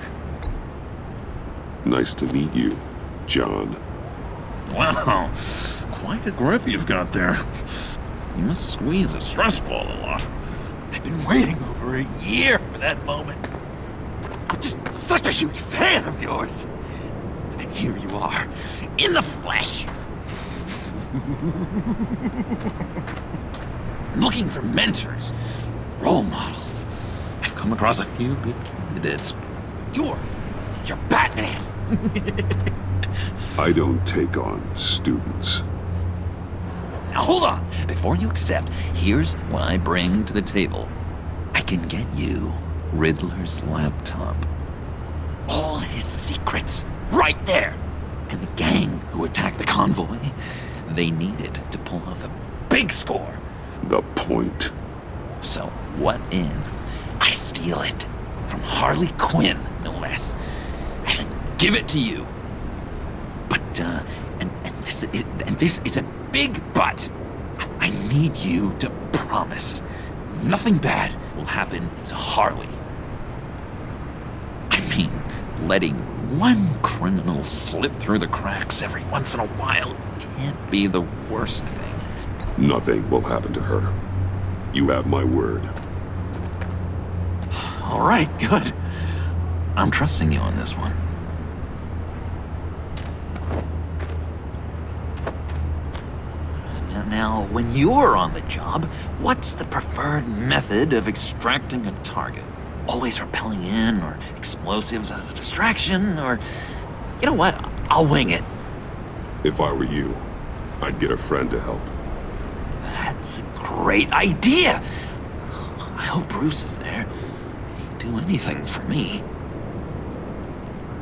Nice to meet you, John. Wow, quite a grip you've got there. You must squeeze a stress ball a lot. I've been waiting over a year for that moment. I'm just such a huge fan of yours. And here you are, in the flesh. Looking for mentors, role models. I've come across a few good candidates. You're Batman. I don't take on students. Now hold on. Before you accept, here's what I bring to the table. I can get you Riddler's laptop. All his secrets, right there. And the gang who attacked the convoy, they needed to pull off a big score. The point. So what if I steal it from Harley Quinn, no less, and give it to you? But this is a big but. I need you to promise nothing bad will happen to Harley. I mean, letting one criminal slip through the cracks every once in a while can't be the worst thing. Nothing will happen to her. You have my word. All right, good. I'm trusting you on this one. Now, when you're on the job, what's the preferred method of extracting a target? Always rappelling in, or explosives as a distraction, or... You know what? I'll wing it. If I were you, I'd get a friend to help. That's a great idea! I hope Bruce is there. He'd do anything for me.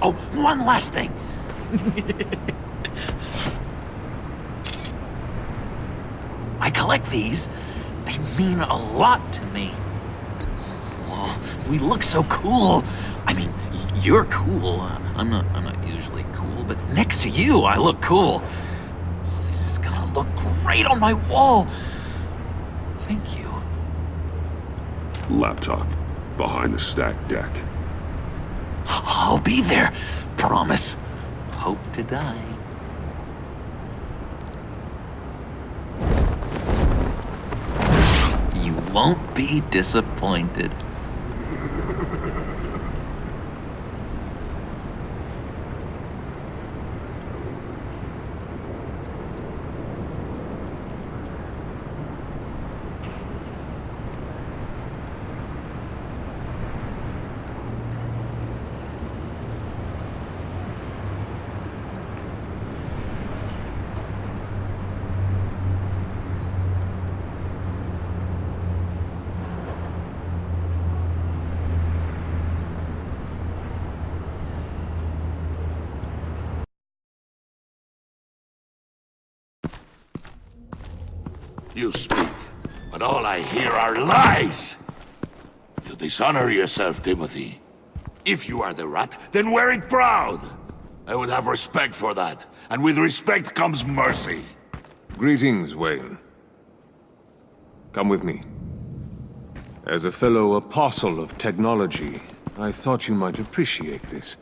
Oh, one last thing! I collect these. They mean a lot to me. Oh, we look so cool. I mean, you're cool. I'm not usually cool, but next to you, I look cool. This is gonna look great on my wall. Thank you. Laptop. Behind the stacked deck. I'll be there. Promise. Hope to die. You won't be disappointed. You speak, but all I hear are lies! You dishonor yourself, Timothy. If you are the rat, then wear it proud! I would have respect for that, and with respect comes mercy. Greetings, Wayne. Come with me. As a fellow apostle of technology, I thought you might appreciate this.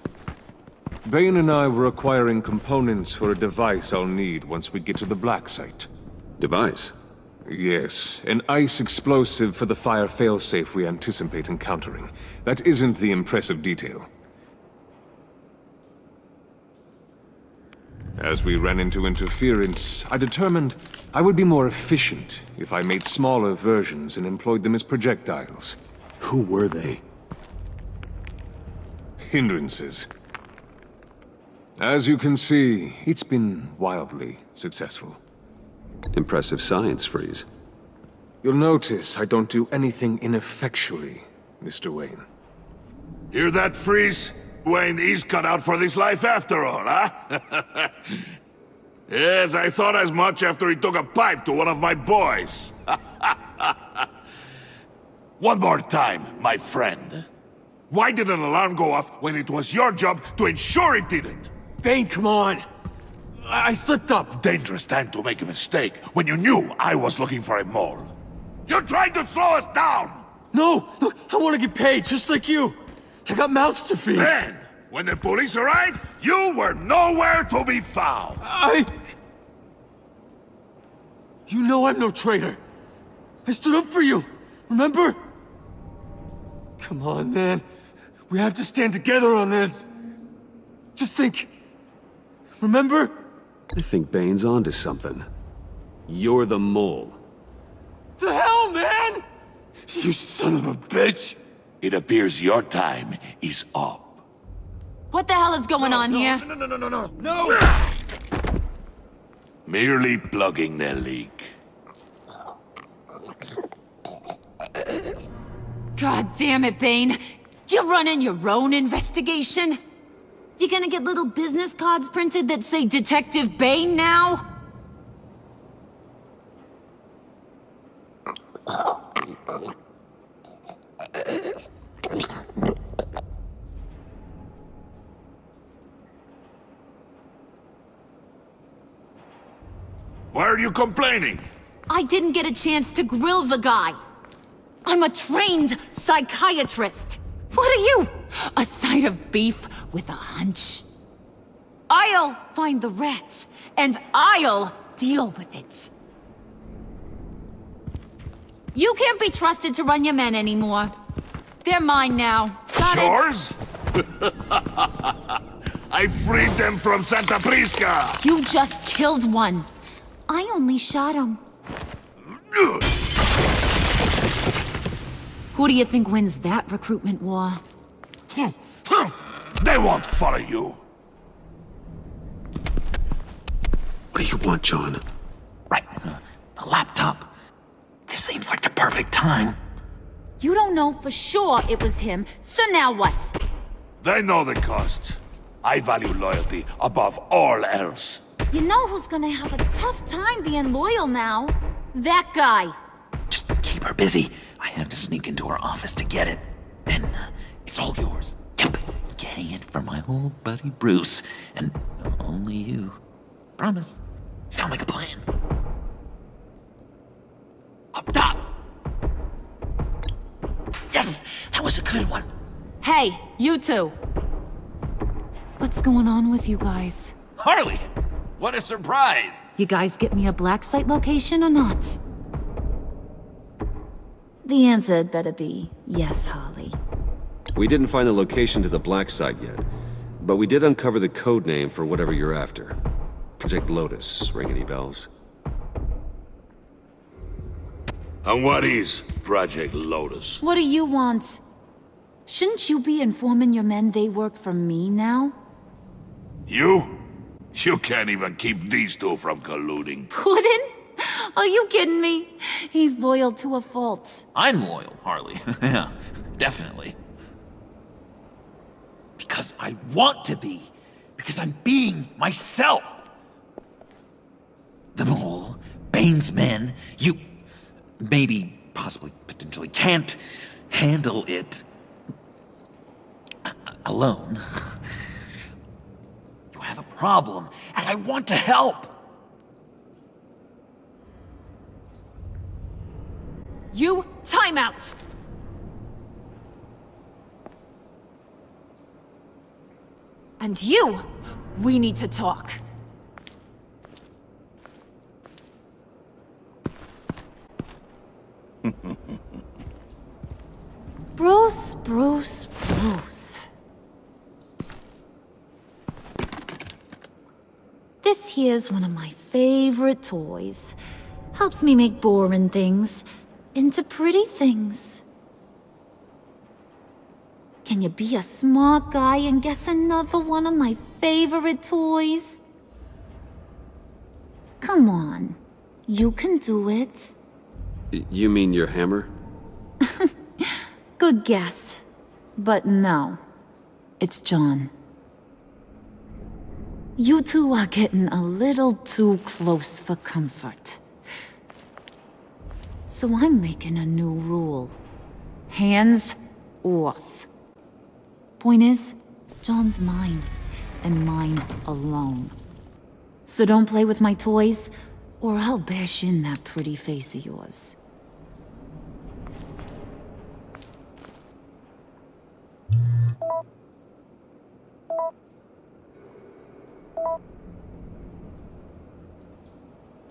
Bane and I were acquiring components for a device I'll need once we get to the Black Site. Device? Yes, an ice explosive for the fire failsafe we anticipate encountering. That isn't the impressive detail. As we ran into interference, I determined I would be more efficient if I made smaller versions and employed them as projectiles. Who were they? Hindrances. As you can see, it's been wildly successful. Impressive science, Freeze. You'll notice I don't do anything ineffectually, Mr. Wayne. Hear that, Freeze? Wayne is cut out for this life after all, huh? Yes, I thought as much after he took a pipe to one of my boys. One more time, my friend. Why did an alarm go off when it was your job to ensure it didn't? Bane, come on! I slipped up! Dangerous time to make a mistake when you knew I was looking for a mole. You're trying to slow us down! No! Look, I want to get paid, just like you! I got mouths to feed! Then, when the police arrived, you were nowhere to be found! You know I'm no traitor! I stood up for you, remember? Come on, man. We have to stand together on this. Just think. Remember? I think Bane's onto something. You're the mole. The hell, man! You son of a bitch! It appears your time is up. What the hell is going on here? No! Merely plugging the leak. God damn it, Bane. You running your own investigation? You gonna get little business cards printed that say Detective Bane now? Why are you complaining? I didn't get a chance to grill the guy. I'm a trained psychiatrist. What are you? A side of beef with a hunch? I'll find the rats, and I'll Deal with it. You can't be trusted to run your men anymore. They're mine now. Got it? Yours? I freed them from Santa Prisca! You just killed one. I only shot him. Who do you think wins that recruitment war? They won't follow you. What do you want, John? Right. The laptop. This seems like the perfect time. You don't know for sure it was him, so now what? They know the cost. I value loyalty above all else. You know who's gonna have a tough time being loyal now? That guy. Just keep her busy. I have to sneak into her office to get it. Then it's all yours. Yep. Getting it from my old buddy Bruce. And only you. Promise. Sound like a plan. Up top. Yes, that was a good one. Hey, you two. What's going on with you guys? Harley! What a surprise! You guys get me a black site location or not? The answer had better be yes, Harley. We didn't find the location to the black site yet, but we did uncover the code name for whatever you're after. Project Lotus. Ring any bells? And what is Project Lotus? What do you want? Shouldn't you be informing your men they work for me now? You? You can't even keep these two from colluding. Puddin'? Are you kidding me? He's loyal to a fault. I'm loyal, Harley. Yeah, definitely. Because I want to be. Because I'm being myself. The Mole, Bane's men, you maybe, possibly, potentially can't handle it alone. You have a problem, and I want to help. You, time out! And you, we need to talk. Bruce. This here's one of my favorite toys. Helps me make boring things into pretty things. Can you be a smart guy and guess another one of my favorite toys? Come on, you can do it. You mean your hammer? Good guess. But no, it's John. You two are getting a little too close for comfort. So I'm making a new rule. Hands off. Point is, John's mine, and mine alone. So don't play with my toys, or I'll bash in that pretty face of yours.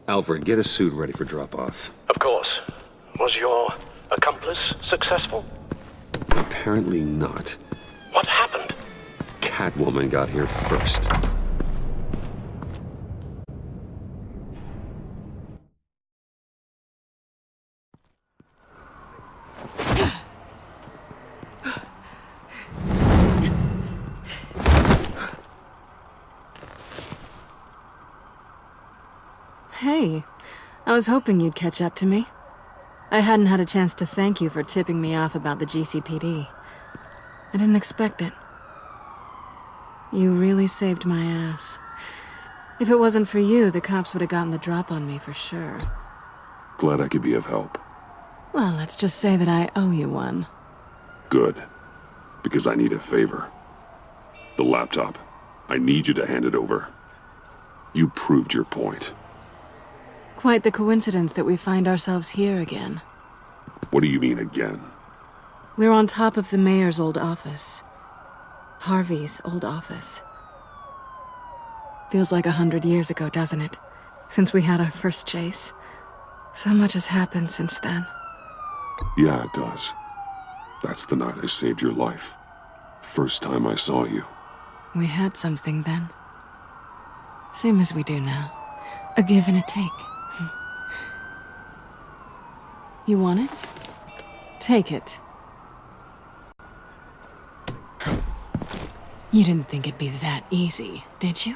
Alfred, get a suit ready for drop-off. Of course. Was your accomplice successful? Apparently not. What happened? Catwoman got here first. Hey, I was hoping you'd catch up to me. I hadn't had a chance to thank you for tipping me off about the GCPD. I didn't expect it. You really saved my ass. If it wasn't for you, the cops would have gotten the drop on me for sure. Glad I could be of help. Well, let's just say that I owe you one. Good. Because I need a favor. The laptop. I need you to hand it over. You proved your point. Quite the coincidence that we find ourselves here again. What do you mean again? We're on top of the mayor's old office. Harvey's old office. Feels like 100 years ago, doesn't it? Since we had our first chase. So much has happened since then. Yeah, it does. That's the night I saved your life. First time I saw you. We had something then. Same as we do now. A give and a take. You want it? Take it. You didn't think it'd be that easy, did you?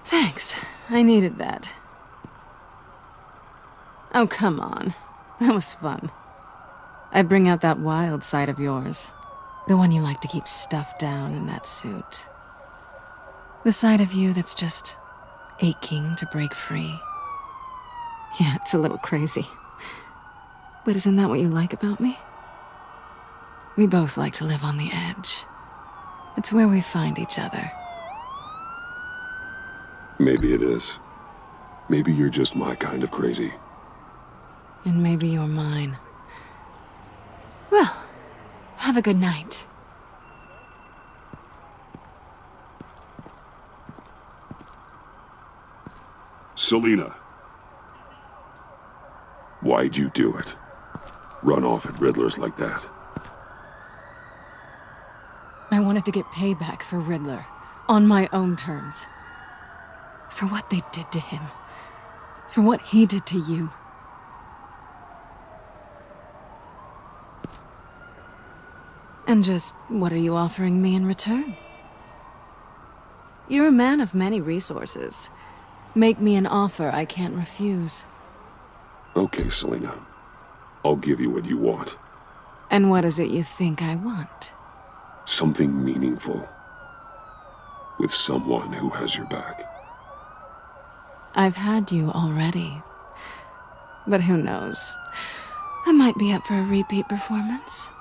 Thanks. I needed that. Oh, come on. That was fun. I bring out that wild side of yours. The one you like to keep stuffed down in that suit. The side of you that's just aching to break free. Yeah, it's a little crazy. But isn't that what you like about me? We both like to live on the edge. It's where we find each other. Maybe it is. Maybe you're just my kind of crazy. And maybe you're mine. Well, have a good night. Selina. Why'd you do it? Run off at Riddler's like that? I wanted to get payback for Riddler, on my own terms. For what they did to him. For what he did to you. And just, what are you offering me in return? You're a man of many resources. Make me an offer I can't refuse. Okay, Selina. I'll give you what you want. And what is it you think I want? Something meaningful. With someone who has your back. I've had you already. But who knows? I might be up for a repeat performance.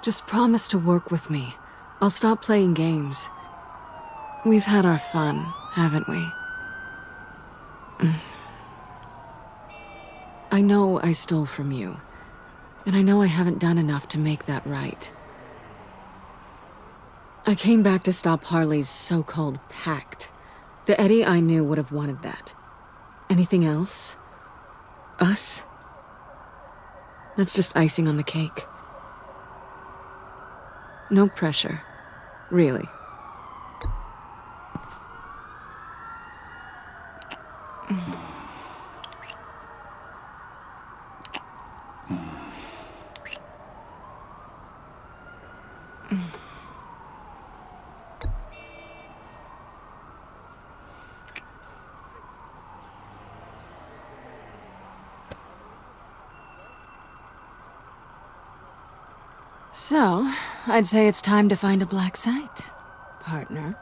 Just promise to work with me. I'll stop playing games. We've had our fun, haven't we? I know I stole from you. And I know I haven't done enough to make that right. I came back to stop Harley's so-called pact. The Eddie I knew would have wanted that. Anything else? Us? That's just icing on the cake. No pressure. Really. So, I'd say it's time to find a black site, partner.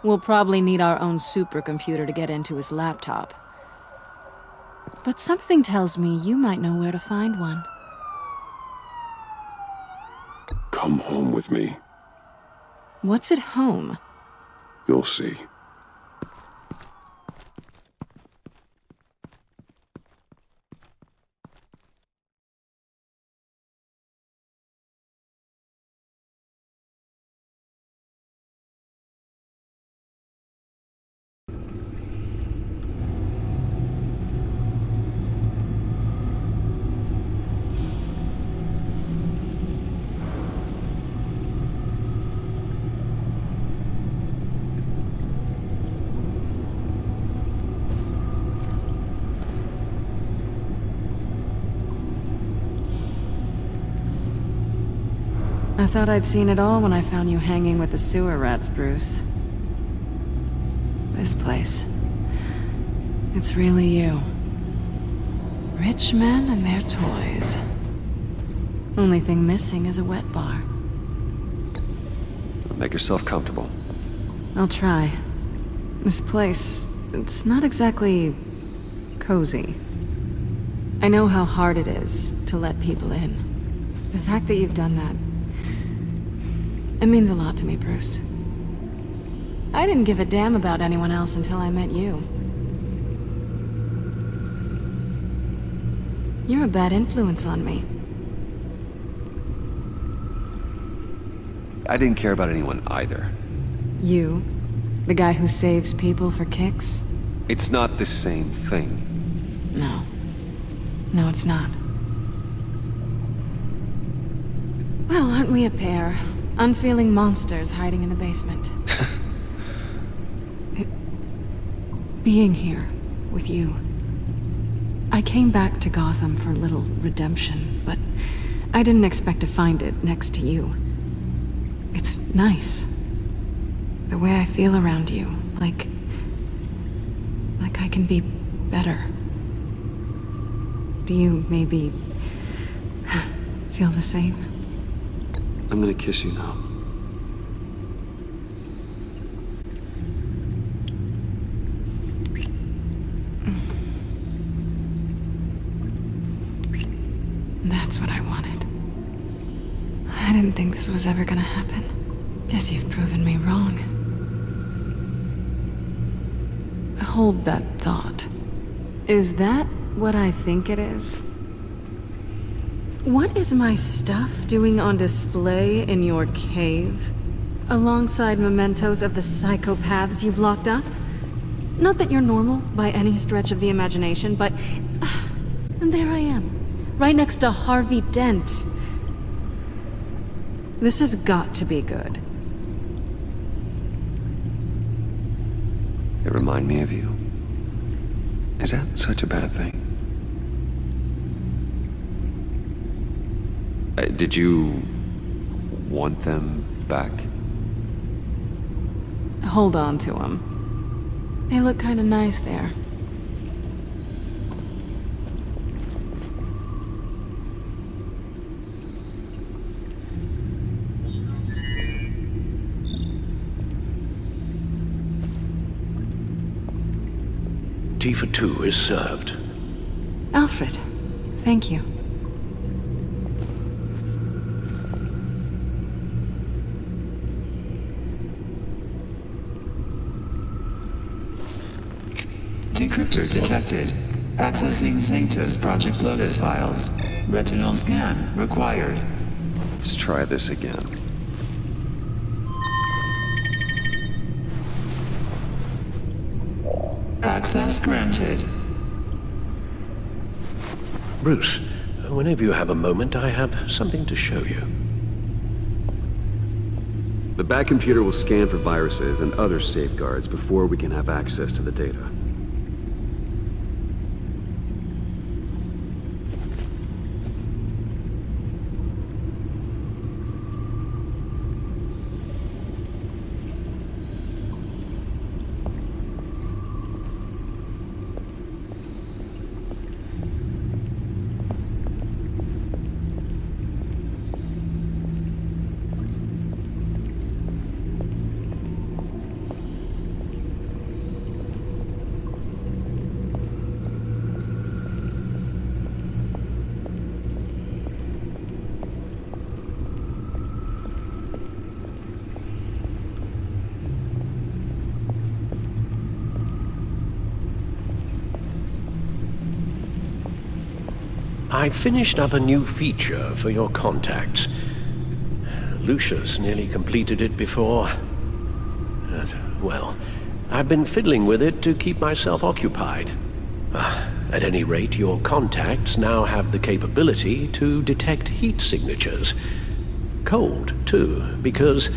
We'll probably need our own supercomputer to get into his laptop. But something tells me you might know where to find one. Come home with me. What's at home? You'll see. I thought I'd seen it all when I found you hanging with the sewer rats, Bruce. This place. It's really you. Rich men and their toys. Only thing missing is a wet bar. Make yourself comfortable. I'll try. This place, it's not exactly cozy. I know how hard it is to let people in. The fact that you've done that, it means a lot to me, Bruce. I didn't give a damn about anyone else until I met you. You're a bad influence on me. I didn't care about anyone either. You? The guy who saves people for kicks? It's not the same thing. No. No, it's not. Well, aren't we a pair? Unfeeling monsters hiding in the basement. Being here with you. I came back to Gotham for a little redemption, but I didn't expect to find it next to you. It's nice. The way I feel around you, like I can be better. Do you maybe feel the same? I'm gonna kiss you now. That's what I wanted. I didn't think this was ever gonna happen. Guess you've proven me wrong. Hold that thought. Is that what I think it is? What is my stuff doing on display in your cave? Alongside mementos of the psychopaths you've locked up? Not that you're normal by any stretch of the imagination, but... and there I am, right next to Harvey Dent. This has got to be good. They remind me of you. Is that such a bad thing? Did you want them back? Hold on to them. They look kind of nice there. Tea for two is served. Alfred, thank you. Decryptor detected. Accessing Sanctus Project Lotus files. Retinal scan required. Let's try this again. Access granted. Bruce, whenever you have a moment, I have something to show you. The back computer will scan for viruses and other safeguards before we can have access to the data. I finished up a new feature for your contacts. Lucius nearly completed it before. Well, I've been fiddling with it to keep myself occupied. At any rate, your contacts now have the capability to detect heat signatures. Cold, too, because,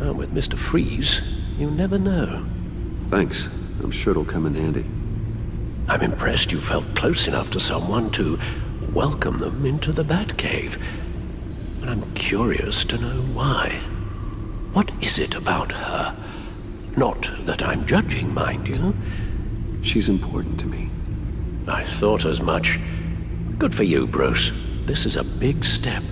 well, with Mr. Freeze, you never know. Thanks. I'm sure it'll come in handy. I'm impressed you felt close enough to someone to welcome them into the Batcave. But I'm curious to know why. What is it about her? Not that I'm judging, mind you. She's important to me. I thought as much. Good for you, Bruce. This is a big step.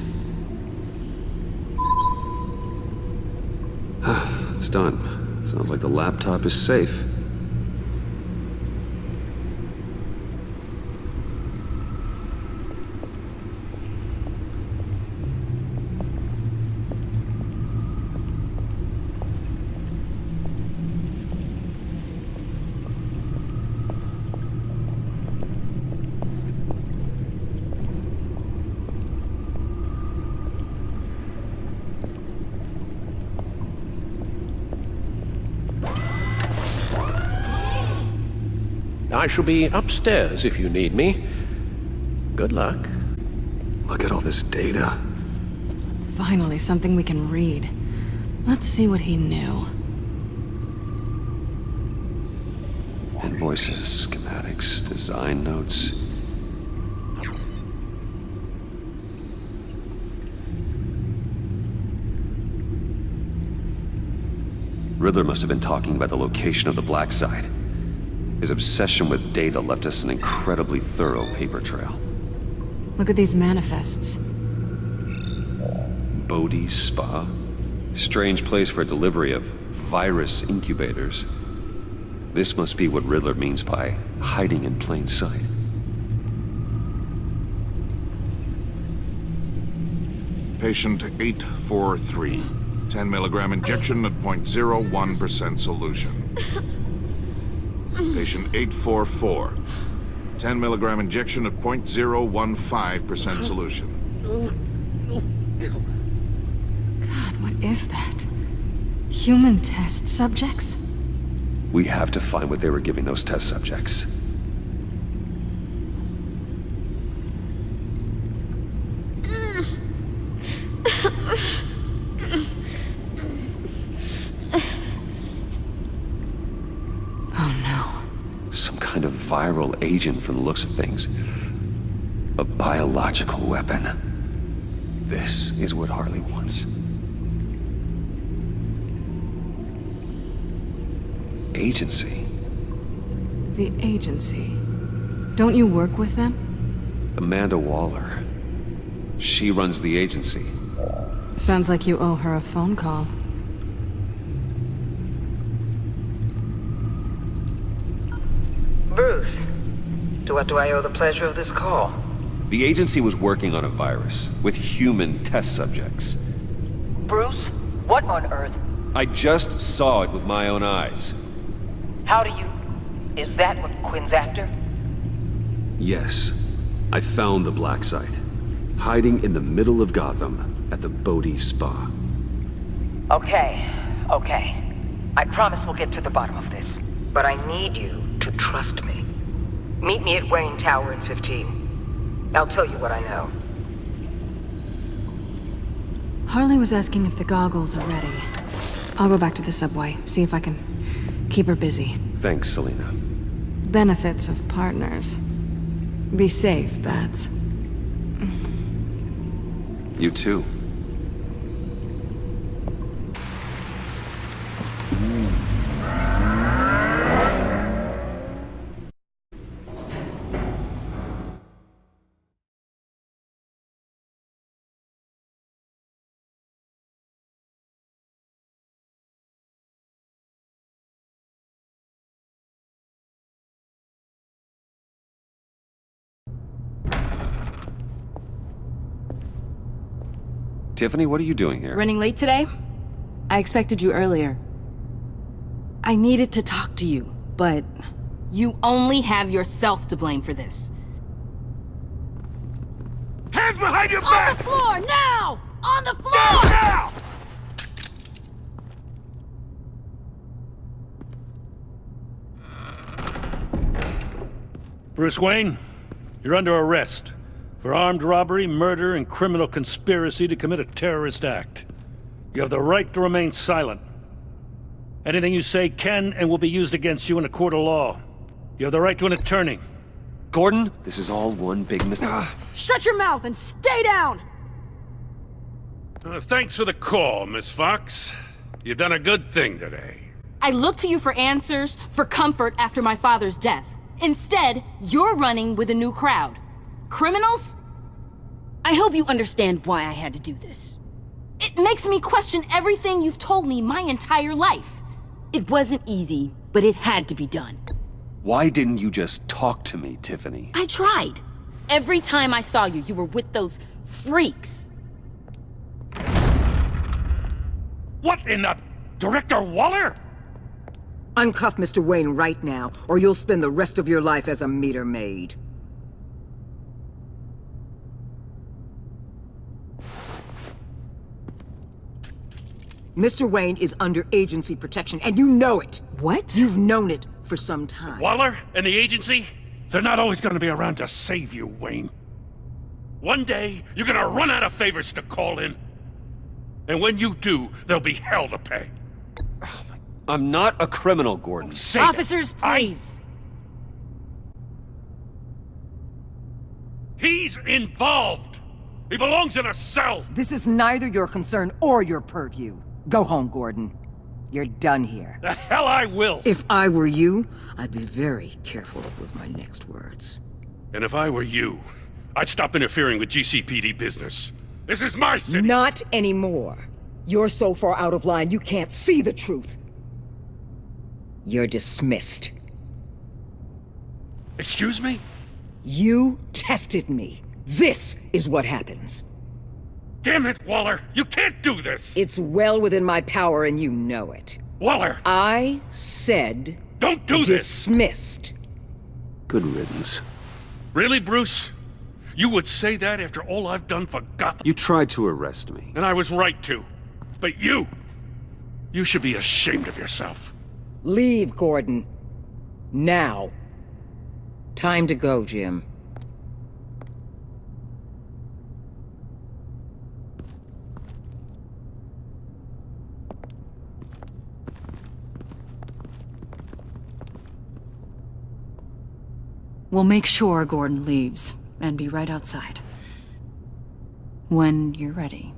it's done. Sounds like the laptop is safe. I shall be upstairs if you need me. Good luck. Look at all this data. Finally, something we can read. Let's see what he knew. Invoices, schematics, design notes. Riddler must have been talking about the location of the Black Site. His obsession with data left us an incredibly thorough paper trail. Look at these manifests. Bodhi's Spa? Strange place for a delivery of virus incubators. This must be what Riddler means by hiding in plain sight. Patient 843. 10 milligram injection at 0.01% solution. Patient 844. 10 milligram injection at 0.015% solution. God, what is that? Human test subjects? We have to find what they were giving those test subjects. Viral agent from the looks of things. A biological weapon. This is what Harley wants. Agency. The agency. Don't you work with them? Amanda Waller. She runs the agency. Sounds like you owe her a phone call. Bruce, to what do I owe the pleasure of this call? The agency was working on a virus with human test subjects. Bruce, what on earth? I just saw it with my own eyes. How do you... Is that what Quinn's after? Yes. I found the Black Site. Hiding in the middle of Gotham at the Bodhi Spa. Okay. I promise we'll get to the bottom of this. But I need you to trust me. Meet me at Wayne Tower in 15. I'll tell you what I know. Harley was asking if the goggles are ready. I'll go back to the subway, see if I can keep her busy. Thanks, Selina. Benefits of partners. Be safe, Bats. You too. Tiffany, what are you doing here? Running late today? I expected you earlier. I needed to talk to you, but you only have yourself to blame for this. Hands behind your back! On the floor, now! On the floor! Down now! Bruce Wayne, you're under arrest for armed robbery, murder, and criminal conspiracy to commit a terrorist act. You have the right to remain silent. Anything you say can and will be used against you in a court of law. You have the right to an attorney. Gordon, this is all one big mistake. Shut your mouth and stay down! Thanks for the call, Miss Fox. You've done a good thing today. I looked to you for answers, for comfort after my father's death. Instead, you're running with a new crowd. Criminals? I hope you understand why I had to do this. It makes me question everything you've told me my entire life. It wasn't easy, but it had to be done. Why didn't you just talk to me, Tiffany? I tried. Every time I saw you, you were with those freaks. What in the... Director Waller? Uncuff Mr. Wayne right now, or you'll spend the rest of your life as a meter maid. Mr. Wayne is under agency protection, and you know it. What? You've known it for some time. Waller and the agency? They're not always gonna be around to save you, Wayne. One day, you're gonna run out of favors to call in. And when you do, there'll be hell to pay. I'm not a criminal, Gordon. Officers, please. He's involved! He belongs in a cell! This is neither your concern or your purview. Go home, Gordon. You're done here. The hell I will! If I were you, I'd be very careful with my next words. And if I were you, I'd stop interfering with GCPD business. This is my city! Not anymore. You're so far out of line, you can't see the truth. You're dismissed. Excuse me? You tested me. This is what happens. Damn it, Waller! You can't do this! It's well within my power and you know it. Waller! I said... Don't do this! Dismissed. Good riddance. Really, Bruce? You would say that after all I've done for Gotham? You tried to arrest me. And I was right to. But you should be ashamed of yourself. Leave, Gordon. Now. Time to go, Jim. We'll make sure Gordon leaves, and be right outside. When you're ready.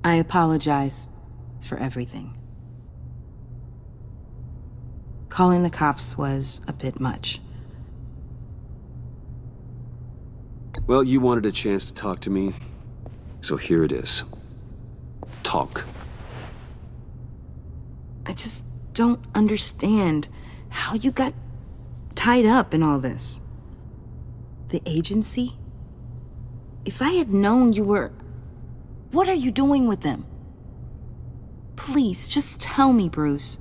I apologize for everything. Calling the cops was a bit much. Well, you wanted a chance to talk to me, so here it is. Talk. I just don't understand how you got tied up in all this. The agency? If I had known you were... What are you doing with them? Please, just tell me, Bruce.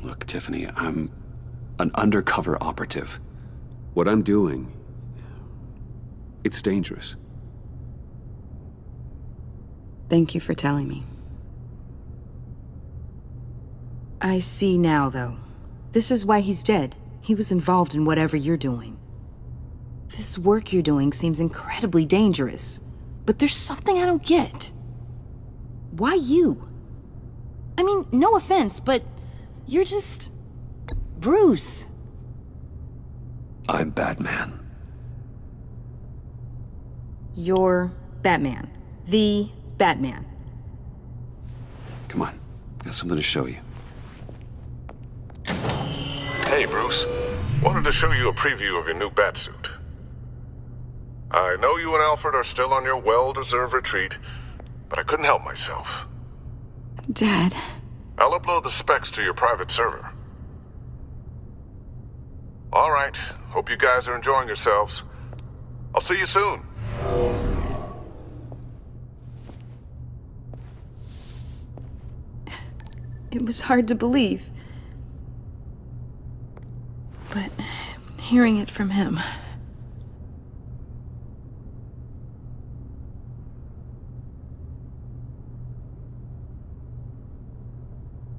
Look, Tiffany, I'm an undercover operative. What I'm doing, it's dangerous. Thank you for telling me. I see now, though. This is why he's dead. He was involved in whatever you're doing. This work you're doing seems incredibly dangerous. But there's something I don't get. Why you? I mean, no offense, but you're just... Bruce. I'm Batman. You're Batman. The Batman. Come on, got something to show you. Hey, Bruce. Wanted to show you a preview of your new Batsuit. I know you and Alfred are still on your well-deserved retreat, but I couldn't help myself. Dad. I'll upload the specs to your private server. All right. Hope you guys are enjoying yourselves. I'll see you soon. It was hard to believe. But hearing it from him...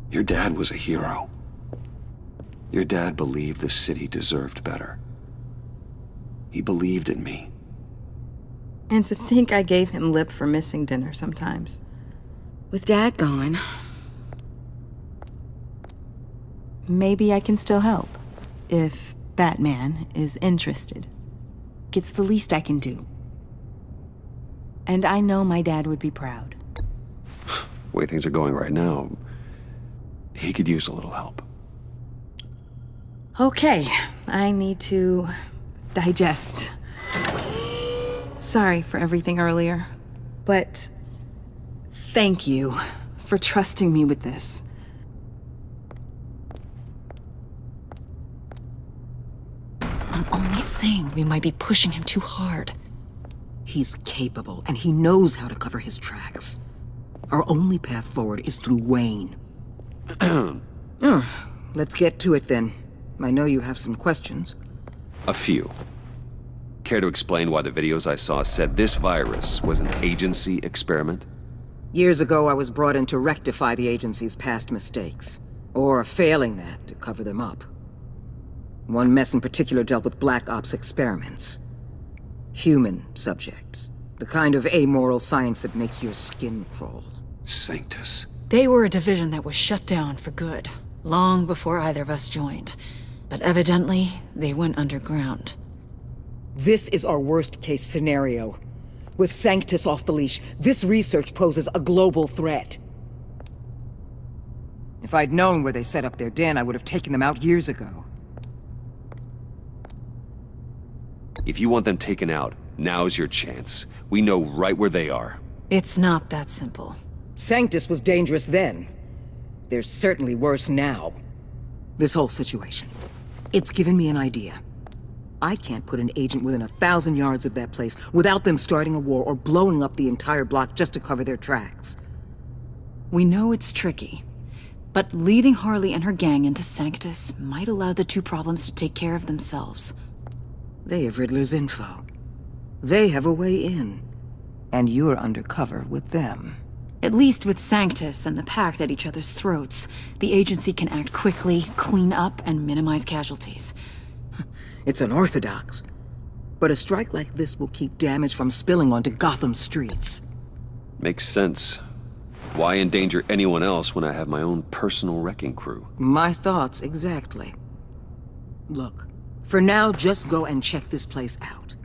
Your dad was a hero. Your dad believed the city deserved better. He believed in me. And to think I gave him lip for missing dinner sometimes. With Dad gone... Maybe I can still help. If Batman is interested. It's the least I can do. And I know my dad would be proud. The way things are going right now, he could use a little help. Okay, I need to digest. Sorry for everything earlier, but thank you for trusting me with this. I'm only saying we might be pushing him too hard. He's capable, and he knows how to cover his tracks. Our only path forward is through Wayne. Let's get to it then. I know you have some questions. A few. Care to explain why the videos I saw said this virus was an agency experiment? Years ago, I was brought in to rectify the agency's past mistakes. Or, failing that, to cover them up. One mess in particular dealt with Black Ops experiments. Human subjects. The kind of amoral science that makes your skin crawl. Sanctus. They were a division that was shut down for good, long before either of us joined. But evidently, they went underground. This is our worst-case scenario. With Sanctus off the leash, this research poses a global threat. If I'd known where they set up their den, I would have taken them out years ago. If you want them taken out, now's your chance. We know right where they are. It's not that simple. Sanctus was dangerous then. They're certainly worse now. This whole situation, it's given me an idea. I can't put an agent within 1,000 yards of that place without them starting a war or blowing up the entire block just to cover their tracks. We know it's tricky, but leading Harley and her gang into Sanctus might allow the two problems to take care of themselves. They have Riddler's info. They have a way in. And you're undercover with them. At least with Sanctus and the Pact at each other's throats, the agency can act quickly, clean up, and minimize casualties. It's unorthodox. But a strike like this will keep damage from spilling onto Gotham streets. Makes sense. Why endanger anyone else when I have my own personal wrecking crew? My thoughts, exactly. Look, for now, just go and check this place out.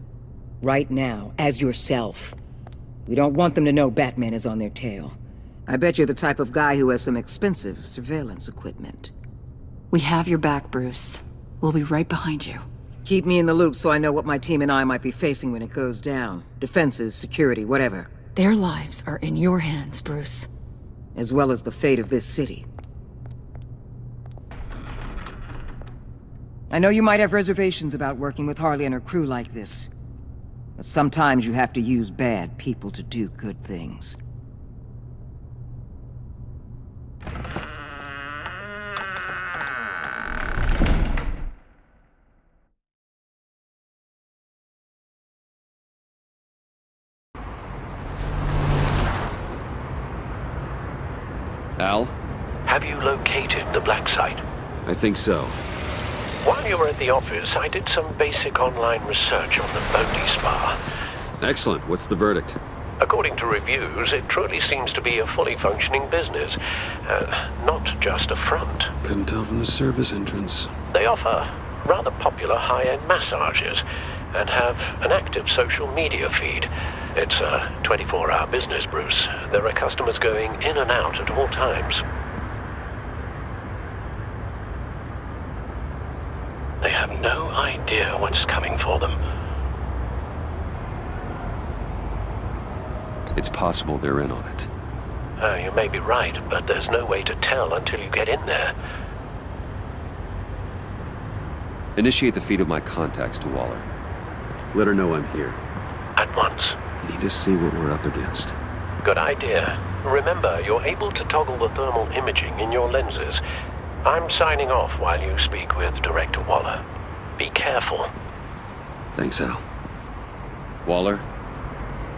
Right now, as yourself. We don't want them to know Batman is on their tail. I bet you're the type of guy who has some expensive surveillance equipment. We have your back, Bruce. We'll be right behind you. Keep me in the loop so I know what my team and I might be facing when it goes down. Defenses, security, whatever. Their lives are in your hands, Bruce. As well as the fate of this city. I know you might have reservations about working with Harley and her crew like this. But sometimes you have to use bad people to do good things. Al? Have you located the black site? I think so. While you were at the office, I did some basic online research on the Bodhi Spa. Excellent. What's the verdict? According to reviews, it truly seems to be a fully functioning business, not just a front. Couldn't tell from the service entrance. They offer rather popular high-end massages and have an active social media feed. It's a 24-hour business, Bruce. There are customers going in and out at all times. They have no idea what's coming for them. It's possible they're in on it. You may be right, but there's no way to tell until you get in there. Initiate the feed of my contacts to Waller. Let her know I'm here. At once. I need to see what we're up against. Good idea. Remember, you're able to toggle the thermal imaging in your lenses. I'm signing off while you speak with Director Waller. Be careful. Thanks, Al. Waller?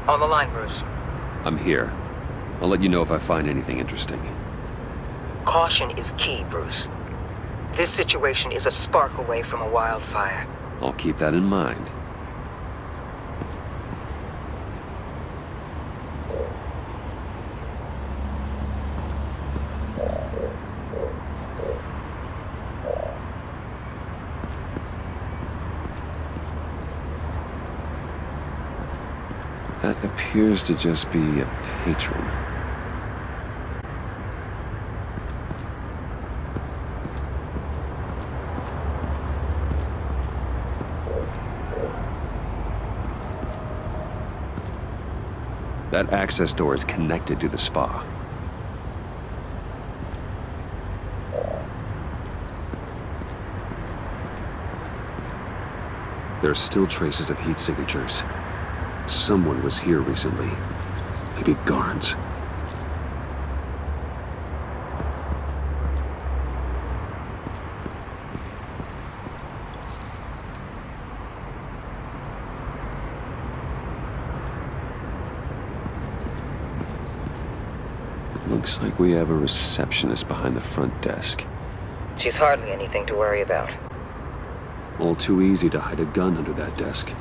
On the line, Bruce. I'm here. I'll let you know if I find anything interesting. Caution is key, Bruce. This situation is a spark away from a wildfire. I'll keep that in mind. That appears to just be a patron. That access door is connected to the spa. There are still traces of heat signatures. Someone was here recently. Maybe guards. Looks like we have a receptionist behind the front desk. She's hardly anything to worry about. All too easy to hide a gun under that desk.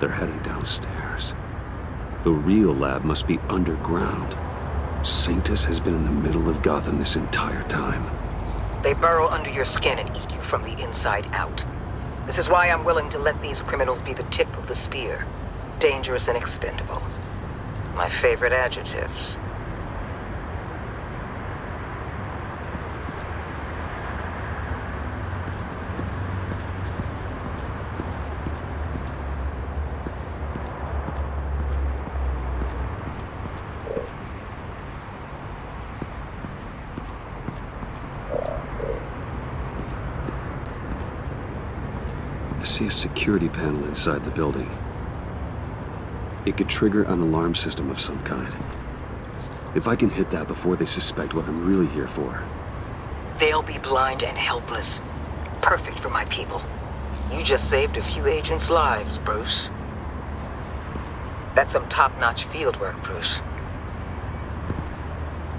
They're heading downstairs. The real lab must be underground. Sanctus has been in the middle of Gotham this entire time. They burrow under your skin and eat you from the inside out. This is why I'm willing to let these criminals be the tip of the spear. Dangerous and expendable. My favorite adjectives. I see a security panel inside the building. It could trigger an alarm system of some kind. If I can hit that before they suspect what I'm really here for. They'll be blind and helpless. Perfect for my people. You just saved a few agents' lives, Bruce. That's some top-notch field work, Bruce.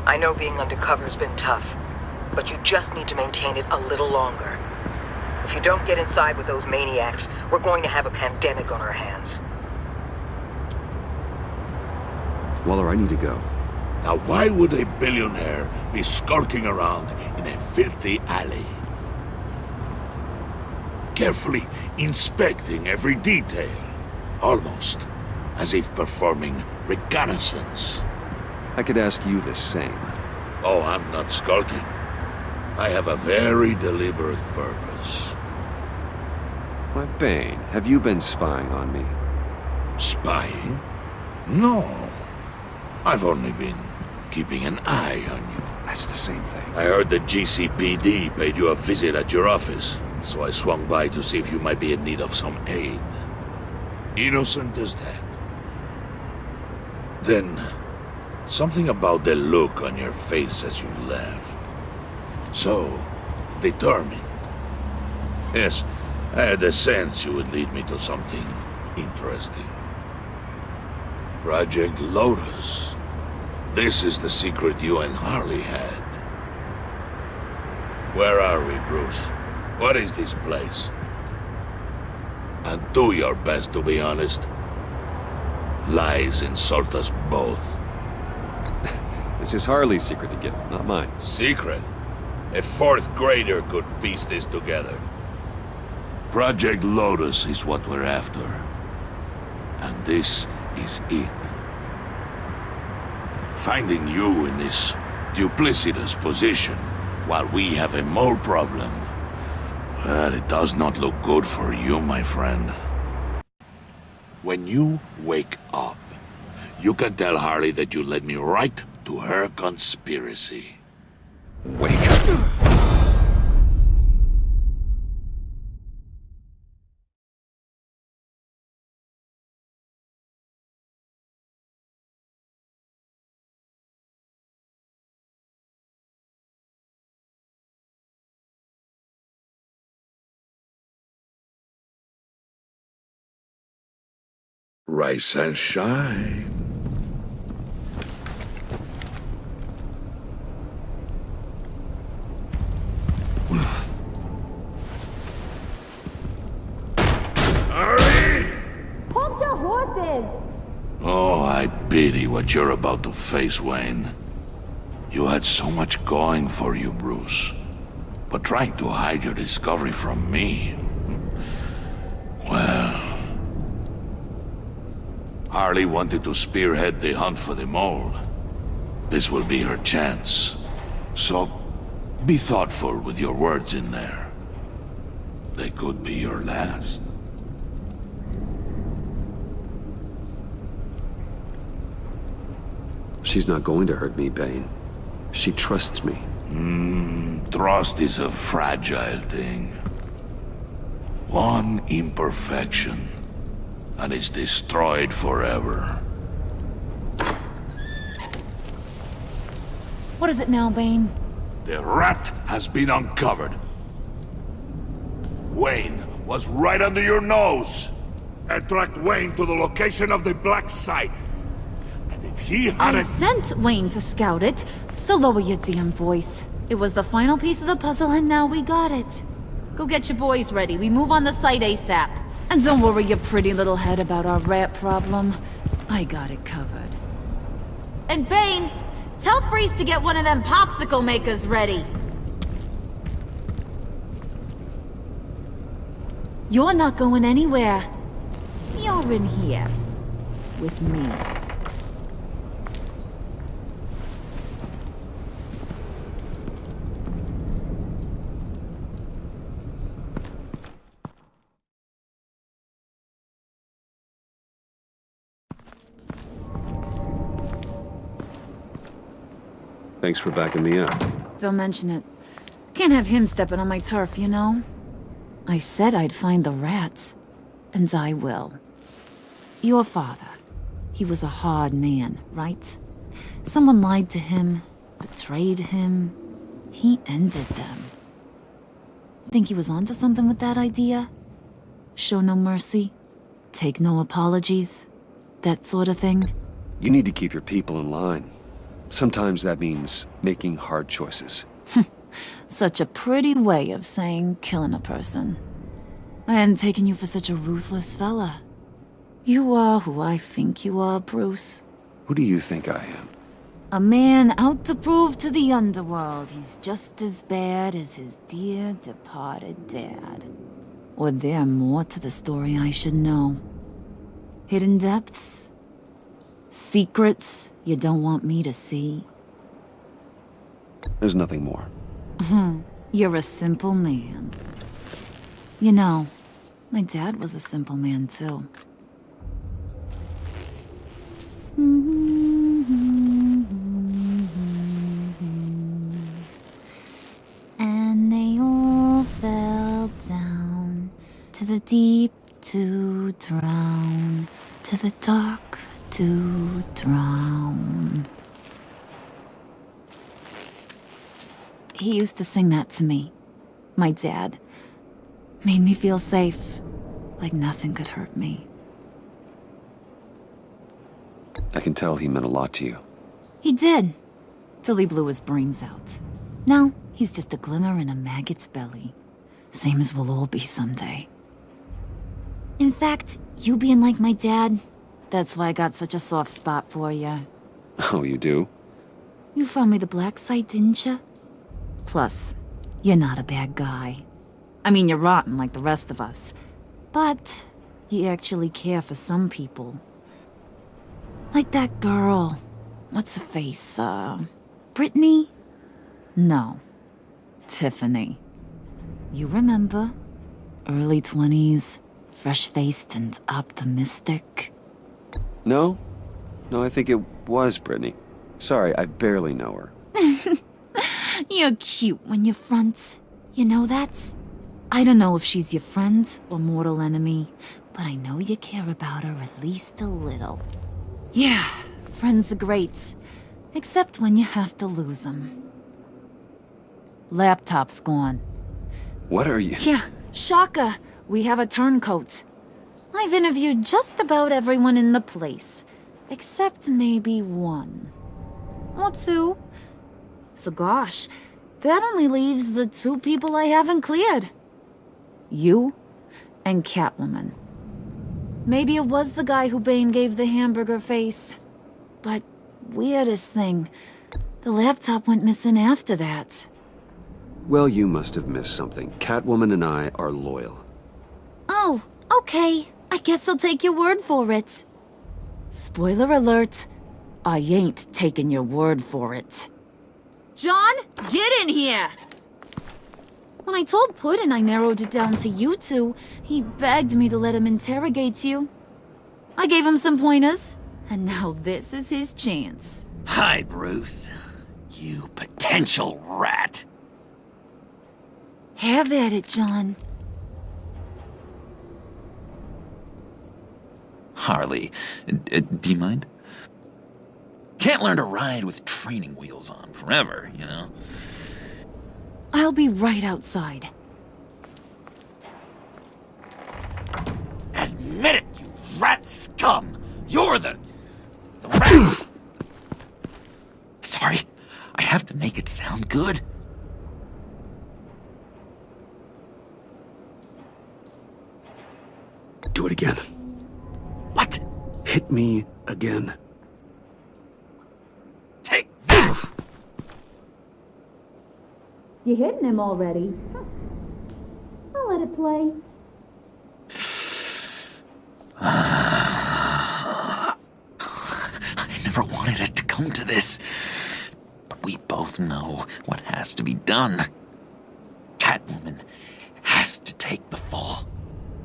I know being undercover's been tough, but you just need to maintain it a little longer. If you don't get inside with those maniacs, we're going to have a pandemic on our hands. Waller, I need to go. Now why would a billionaire be skulking around in a filthy alley? Carefully inspecting every detail, almost as if performing reconnaissance. I could ask you the same. Oh, I'm not skulking. I have a very deliberate purpose. Why, Bane, have you been spying on me? Spying? No. I've only been keeping an eye on you. That's the same thing. I heard the GCPD paid you a visit at your office, so I swung by to see if you might be in need of some aid. Innocent as that. Then, something about the look on your face as you left. So, determined. Yes, I had a sense you would lead me to something interesting. Project Lotus. This is the secret you and Harley had. Where are we, Bruce? What is this place? And do your best to be honest. Lies insult us both. This is Harley's secret to get, not mine. Secret? A fourth grader could piece this together. Project Lotus is what we're after. And this is it. Finding you in this duplicitous position while we have a mole problem, well, it does not look good for you, my friend. When you wake up, you can tell Harley that you led me right to her conspiracy. Wake up. Rise and shine. Hurry! Hold your horses! Oh, I pity what you're about to face, Wayne. You had so much going for you, Bruce. But trying to hide your discovery from me... well... Harley wanted to spearhead the hunt for the mole. This will be her chance. So, be thoughtful with your words in there. They could be your last. She's not going to hurt me, Bane. She trusts me. Trust is a fragile thing. One imperfection, and it's destroyed forever. What is it now, Bane? The rat has been uncovered. Wayne was right under your nose. I tracked Wayne to the location of the black site. And if he I hadn't... sent Wayne to scout it, so lower your damn voice. It was the final piece of the puzzle and now we got it. Go get your boys ready. We move on the site ASAP. And don't worry your pretty little head about our rat problem. I got it covered. And Bane, tell Freeze to get one of them popsicle makers ready. You're not going anywhere. You're in here. With me. Thanks for backing me up. Don't mention it. Can't have him stepping on my turf, you know? I said I'd find the rats. And I will. Your father. He was a hard man, right? Someone lied to him, betrayed him. He ended them. Think he was onto something with that idea? Show no mercy? Take no apologies? That sort of thing? You need to keep your people in line. Sometimes that means making hard choices. Such a pretty way of saying killing a person. I hadn't taken you for such a ruthless fella. You are who I think you are, Bruce. Who do you think I am? A man out to prove to the underworld he's just as bad as his dear departed dad. Or there more to the story I should know. Hidden depths? Secrets you don't want me to see? There's nothing more. You're a simple man. You know, my dad was a simple man too. And they all fell down to the deep to drown, to the dark to drown. He used to sing that to me. My dad. Made me feel safe. Like nothing could hurt me. I can tell he meant a lot to you. He did. Till he blew his brains out. Now, he's just a glimmer in a maggot's belly. Same as we'll all be someday. In fact, you being like my dad, that's why I got such a soft spot for you. Oh, you do? You found me the black site, didn't you? Plus, you're not a bad guy. I mean, you're rotten like the rest of us. But you actually care for some people. Like that girl. What's her face? Brittany? No. Tiffany. You remember? Early 20s, fresh-faced and optimistic. No? No, I think it was Brittany. Sorry, I barely know her. You're cute when you front. You know that? I don't know if she's your friend or mortal enemy, but I know you care about her at least a little. Yeah, friends are great. Except when you have to lose them. Laptop's gone. What are you... Yeah, shocker. We have a turncoat. I've interviewed just about everyone in the place. Except maybe one. Or two. So gosh, that only leaves the two people I haven't cleared. You and Catwoman. Maybe it was the guy who Bane gave the hamburger face. But weirdest thing, the laptop went missing after that. Well, you must have missed something. Catwoman and I are loyal. Oh, okay. I guess I'll take your word for it. Spoiler alert, I ain't taking your word for it. John, get in here! When I told Puddin' I narrowed it down to you two, he begged me to let him interrogate you. I gave him some pointers, and now this is his chance. Hi, Bruce. You potential rat. Have at it, John. Harley, do you mind? Can't learn to ride with training wheels on forever, you know? I'll be right outside. Admit it, you rat scum! You're the rat! Sorry, I have to make it sound good. Do it again. What? Hit me again. Take that! You hitting him already? I'll let it play. I never wanted it to come to this. But we both know what has to be done. Catwoman has to take the fall.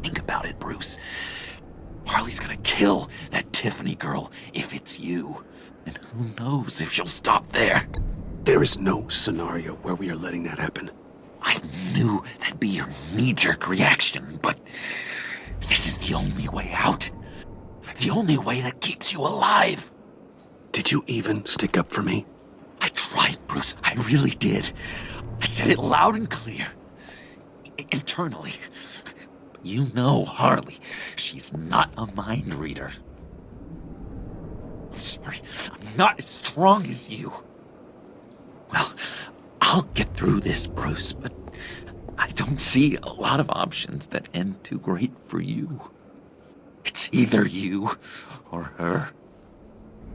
Think about it, Bruce. Harley's gonna kill that Tiffany girl if it's you. And who knows if she'll stop there. There is no scenario where we are letting that happen. I knew that'd be your knee-jerk reaction, but this is the only way out. The only way that keeps you alive. Did you even stick up for me? I tried, Bruce. I really did. I said it loud and clear. Internally. But you know Harley. She's not a mind reader. I'm sorry. I'm not as strong as you. Well, I'll get through this, Bruce, but I don't see a lot of options that end too great for you. It's either you or her.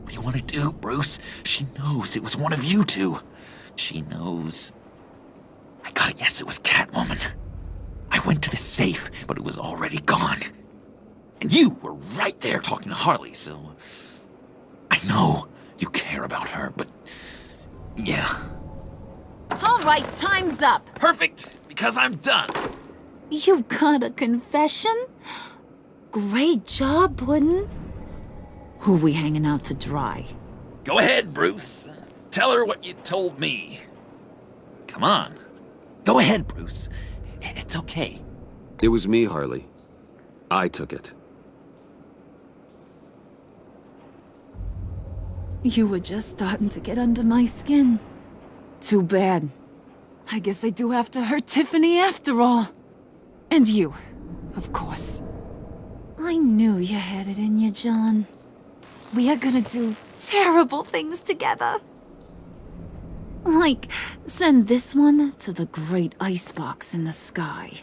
What do you want to do, Bruce? She knows it was one of you two. She knows. I gotta guess it was Catwoman. I went to the safe, but it was already gone. And you were right there talking to Harley, so I know you care about her, but yeah. All right, time's up. Perfect, because I'm done. You got a confession? Great job, Puddin'. Who we hanging out to dry? Go ahead, Bruce. Tell her what you told me. Come on. Go ahead, Bruce. It's okay. It was me, Harley. I took it. You were just starting to get under my skin. Too bad. I guess I do have to hurt Tiffany after all. And you, of course. I knew you had it in you, John. We are gonna do terrible things together. Like, send this one to the great icebox in the sky.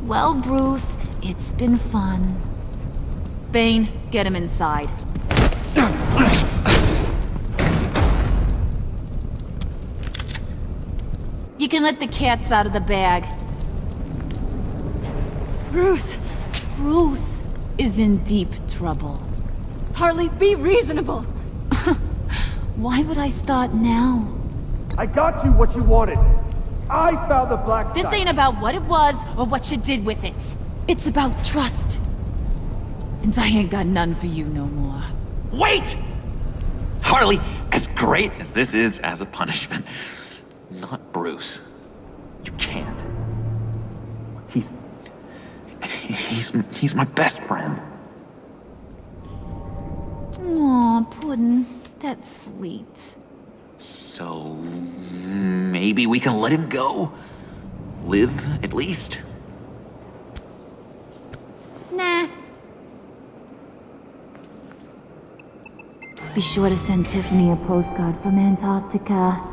Well, Bruce, it's been fun. Bane, get him inside. You can let the cats out of the bag. Bruce! Bruce is in deep trouble. Harley, be reasonable! Why would I start now? I got you what you wanted. I found the black This site. ain't about what it was or what you did with it. It's about trust. And I ain't got none for you no more. Wait! Harley, as great as this is as a punishment, not Bruce. You can't. He's my best friend. Aw, Puddin', that's sweet. So maybe we can let him go? Live, at least? Nah. Be sure to send Tiffany a postcard from Antarctica.